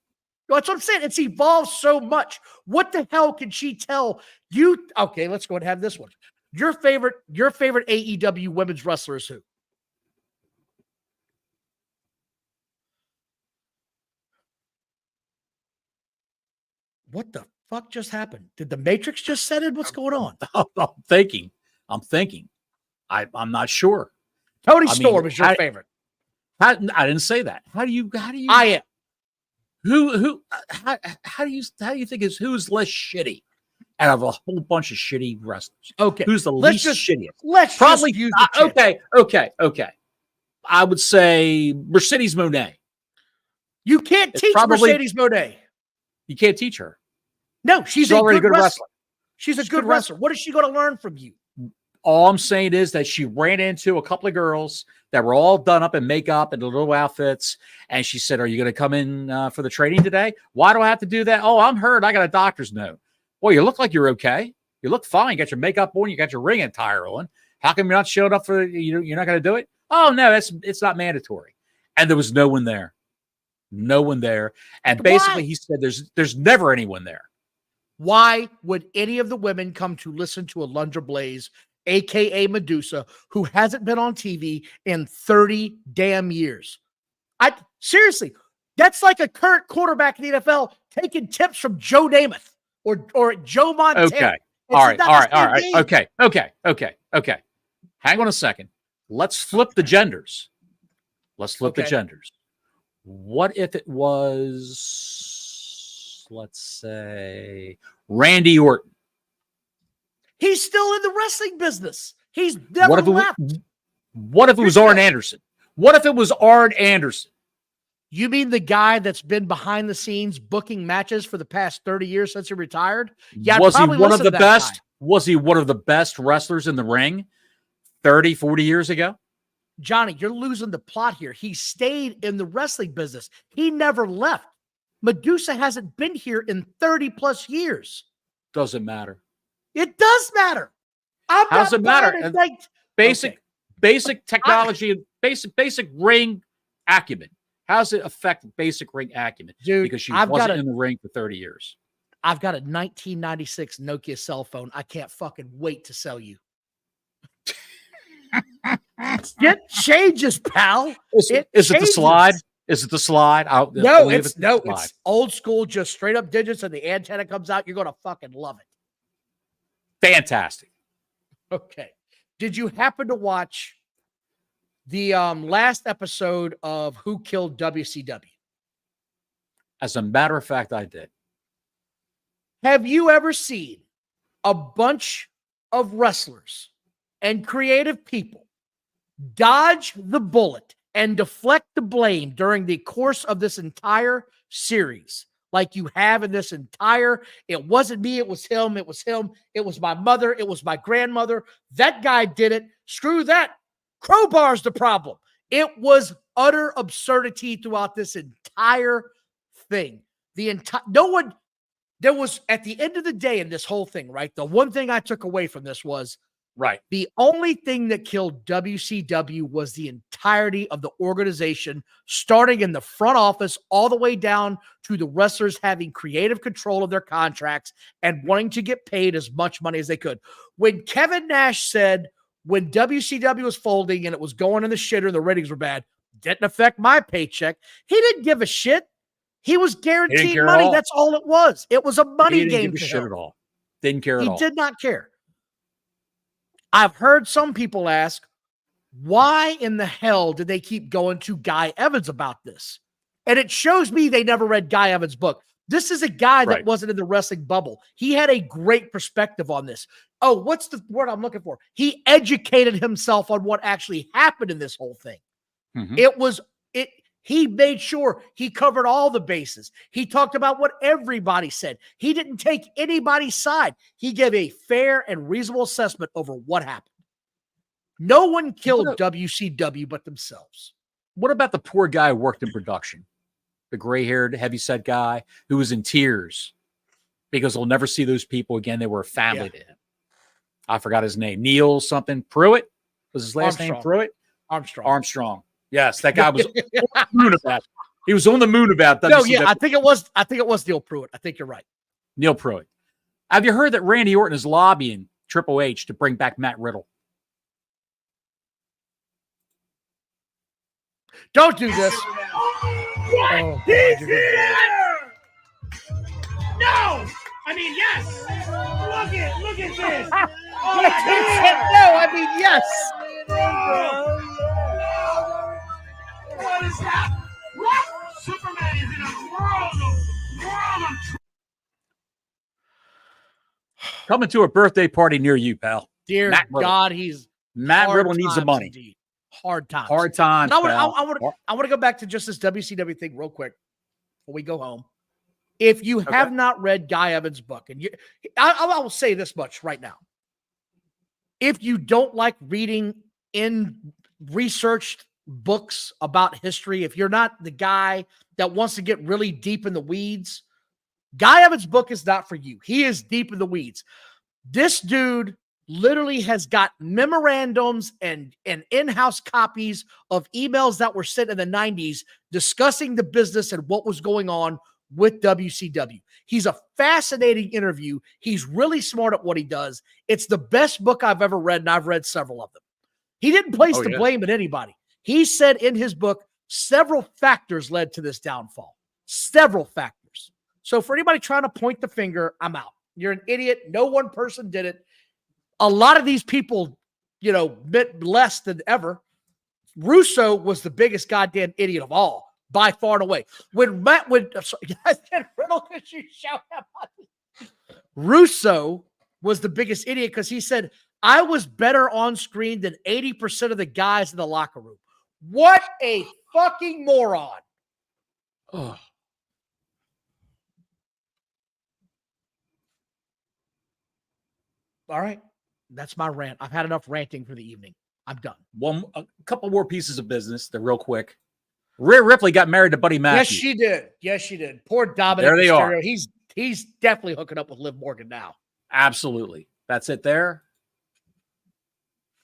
That's what I'm saying. It's evolved so much. What the hell can she tell you? Okay, let's go and have this one. Your favorite AEW women's wrestler is who? What the fuck just happened? Did the Matrix just set in? What's going on? I'm thinking. I'm not sure. Tony Storm is your favorite. I didn't say that. How do you? I am. How do you think who's less shitty out of a whole bunch of shitty wrestlers? Okay. Who's the least shittiest? Let's probably use okay. I would say Mercedes Moné. You can't teach Mercedes Moné. You can't teach her. No, she's already a good wrestler. She's a good wrestler. What is she going to learn from you? All I'm saying is that she ran into a couple of girls that were all done up in makeup and little outfits. And she said, are you going to come in for the training today? Why do I have to do that? Oh, I'm hurt. I got a doctor's note. Well, you look like you're okay. You look fine. You got your makeup on. You got your ring attire on. How come you're not showing up for, you're not going to do it? Oh, no, it's not mandatory. And there was no one there. No one there. And basically he said there's never anyone there. Why would any of the women come to listen to Alundra Blaze, a.k.a. Medusa, who hasn't been on TV in 30 damn years? Seriously, that's like a current quarterback in the NFL taking tips from Joe Namath or Joe Montana. Okay. All right. Okay. Hang on a second. Let's flip the genders. The genders. What if it was, let's say, Randy Orton? He's still in the wrestling business. He's never left. What if it was Arn Anderson? What if it was Arn Anderson? You mean the guy that's been behind the scenes booking matches for the past 30 years since he retired? Yeah, was he one of the best? Was he one of the best wrestlers in the ring 30, 40 years ago? Johnny, you're losing the plot here. He stayed in the wrestling business. He never left. Medusa hasn't been here in 30 plus years. Doesn't matter. It does matter. How does it matter? Basic technology and basic ring acumen. How does it affect basic ring acumen? Dude, because she wasn't in the ring for 30 years. I've got a 1996 Nokia cell phone. I can't fucking wait to sell you. It changes, pal. Is it the slide? Is it the slide? No, it's old school, just straight up digits, and the antenna comes out. You're going to fucking love it. Fantastic. Okay. Did you happen to watch the last episode of Who Killed WCW? As a matter of fact, I did. Have you ever seen a bunch of wrestlers and creative people dodge the bullet and deflect the blame during the course of this entire series, like you have in this entire, it wasn't me, it was him, it was my mother, it was my grandmother, that guy did it, screw that, crowbar's the problem. It was utter absurdity throughout this entire thing. There was, at the end of the day in this whole thing, right? The one thing I took away from this was, right, the only thing that killed WCW was the entirety of the organization, starting in the front office all the way down to the wrestlers having creative control of their contracts and wanting to get paid as much money as they could. When Kevin Nash said, when WCW was folding and it was going in the shitter and the ratings were bad, didn't affect my paycheck. He didn't give a shit. He was guaranteed money. That's all it was. It was a money game. He didn't give a shit at all. Didn't care at all. He did not care. I've heard some people ask, why in the hell did they keep going to Guy Evans about this? And it shows me they never read Guy Evans' book. This is a guy that wasn't in the wrestling bubble. He had a great perspective on this. Oh, what's the word I'm looking for? He educated himself on what actually happened in this whole thing. He made sure he covered all the bases. He talked about what everybody said. He didn't take anybody's side. He gave a fair and reasonable assessment over what happened. No one killed WCW but themselves. What about the poor guy who worked in production? The gray-haired, heavyset guy who was in tears because he'll never see those people again. They were a family to him. I forgot his name. Neil something. Pruitt was his last name. Pruitt? Armstrong. Yes, that guy was on the moon about it. He was on the moon about that. No, yeah, I think it was Neil Pruitt. I think you're right. Neil Pruitt. Have you heard that Randy Orton is lobbying Triple H to bring back Matt Riddle? Don't do this. What? He's here! No! I mean, yes! Look at this! Oh, no, I mean, yes! What is that? What? Superman is in a world of Coming to a birthday party near you, pal. Dear God, Matt Riddle needs the money. Indeed. Hard times. Hard times. I want to go back to just this WCW thing real quick before we go home. If you have not read Guy Evans' book, and I will say this much right now. If you don't like reading in researched books about history, if you're not the guy that wants to get really deep in the weeds, Guy Evans' book is not for you. He is deep in the weeds. This dude literally has got memorandums and in-house copies of emails that were sent in the 90s discussing the business and what was going on with WCW. He's a fascinating interview. He's really smart at what he does. It's the best book I've ever read, and I've read several of them. He didn't place the blame at anybody. He said in his book, several factors led to this downfall. Several factors. So for anybody trying to point the finger, I'm out. You're an idiot. No one person did it. A lot of these people, meant less than ever. Russo was the biggest goddamn idiot of all, by far and away. Russo was the biggest idiot because he said, I was better on screen than 80% of the guys in the locker room. What a fucking moron. Oh. All right. That's my rant. I've had enough ranting for the evening. I'm done. A couple more pieces of business. They're real quick. Rhea Ripley got married to Buddy Matthews. Yes, she did. Poor Dominic There they Mysterio. are. He's definitely hooking up with Liv Morgan now. Absolutely. That's it there.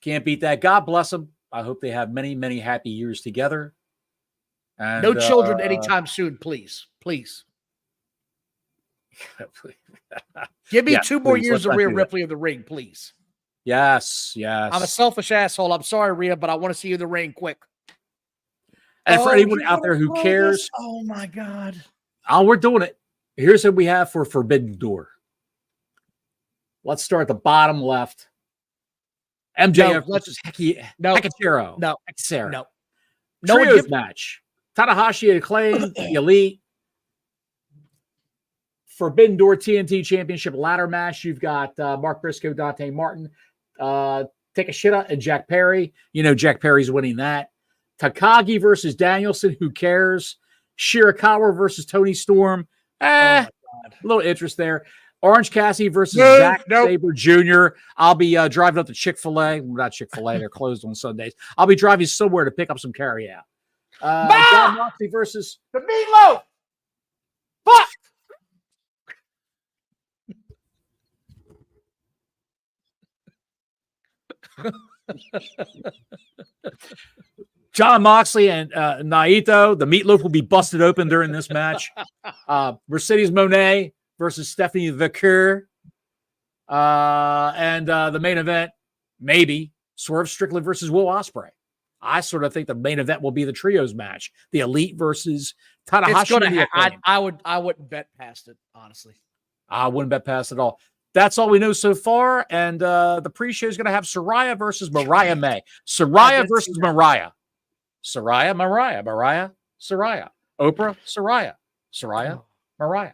Can't beat that. God bless them. I hope they have many, many happy years together. And, no children anytime soon, please. Please. Give me 2 more years of Rhea Ripley in the ring, please. Yes, yes. I'm a selfish asshole. I'm sorry, Rhea, but I want to see you in the ring quick. And for anyone out there who cares. Oh, my God. Oh, we're doing it. Here's what we have for Forbidden Door. Let's start at the bottom left. MJF versus Hechicero. No. Trios match. Tanahashi, Acclaimed, the Elite. Forbidden Door TNT Championship ladder match. You've got Mark Briscoe, Dante Martin, Takeshita, and Jack Perry. You know Jack Perry's winning that. Takagi versus Danielson. Who cares? Shirakawa versus Tony Storm. A little interest there. Orange Cassidy versus Zack Sabre Jr. I'll be driving up to Chick-fil-A. Well, not Chick-fil-A. They're closed on Sundays. I'll be driving somewhere to pick up some carry-out. John Moxley versus the meatloaf. Fuck. John Moxley and Naito. The meatloaf will be busted open during this match. Mercedes Monet versus Stephanie the Cure. And the main event, maybe, Swerve Strickland versus Will Ospreay. I sort of think the main event will be the trios match. The Elite versus Tanahashi. It's gonna I wouldn't bet past it, honestly. I wouldn't bet past it all. That's all we know so far. And the pre-show is going to have Saraya versus Mariah May. Saraya versus Mariah. Saraya, Mariah, Saraya. Oprah, Saraya, Mariah.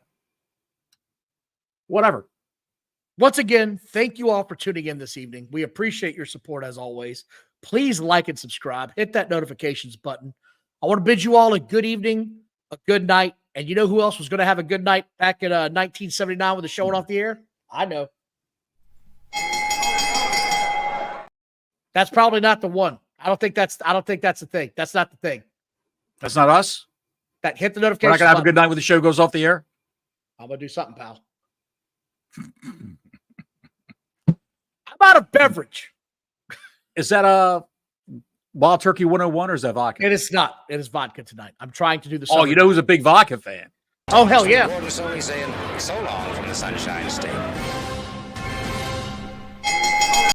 Whatever. Once again, thank you all for tuning in this evening. We appreciate your support as always. Please like and subscribe. Hit that notifications button. I want to bid you all a good evening, a good night. And you know who else was going to have a good night back in 1979 when the show went off the air? I know. That's probably not the one. I don't think that's the thing. That's not the thing. That's not us? That hit the notification. We're not going to have a good night when the show goes off the air? I'm going to do something, pal. How about a beverage? Is that a Wild Turkey 101 or is that vodka? It is not. It is vodka tonight. I'm trying to do the. Oh, you know who's a big vodka fan? Oh, hell yeah. The world is only saying so long from the Sunshine State.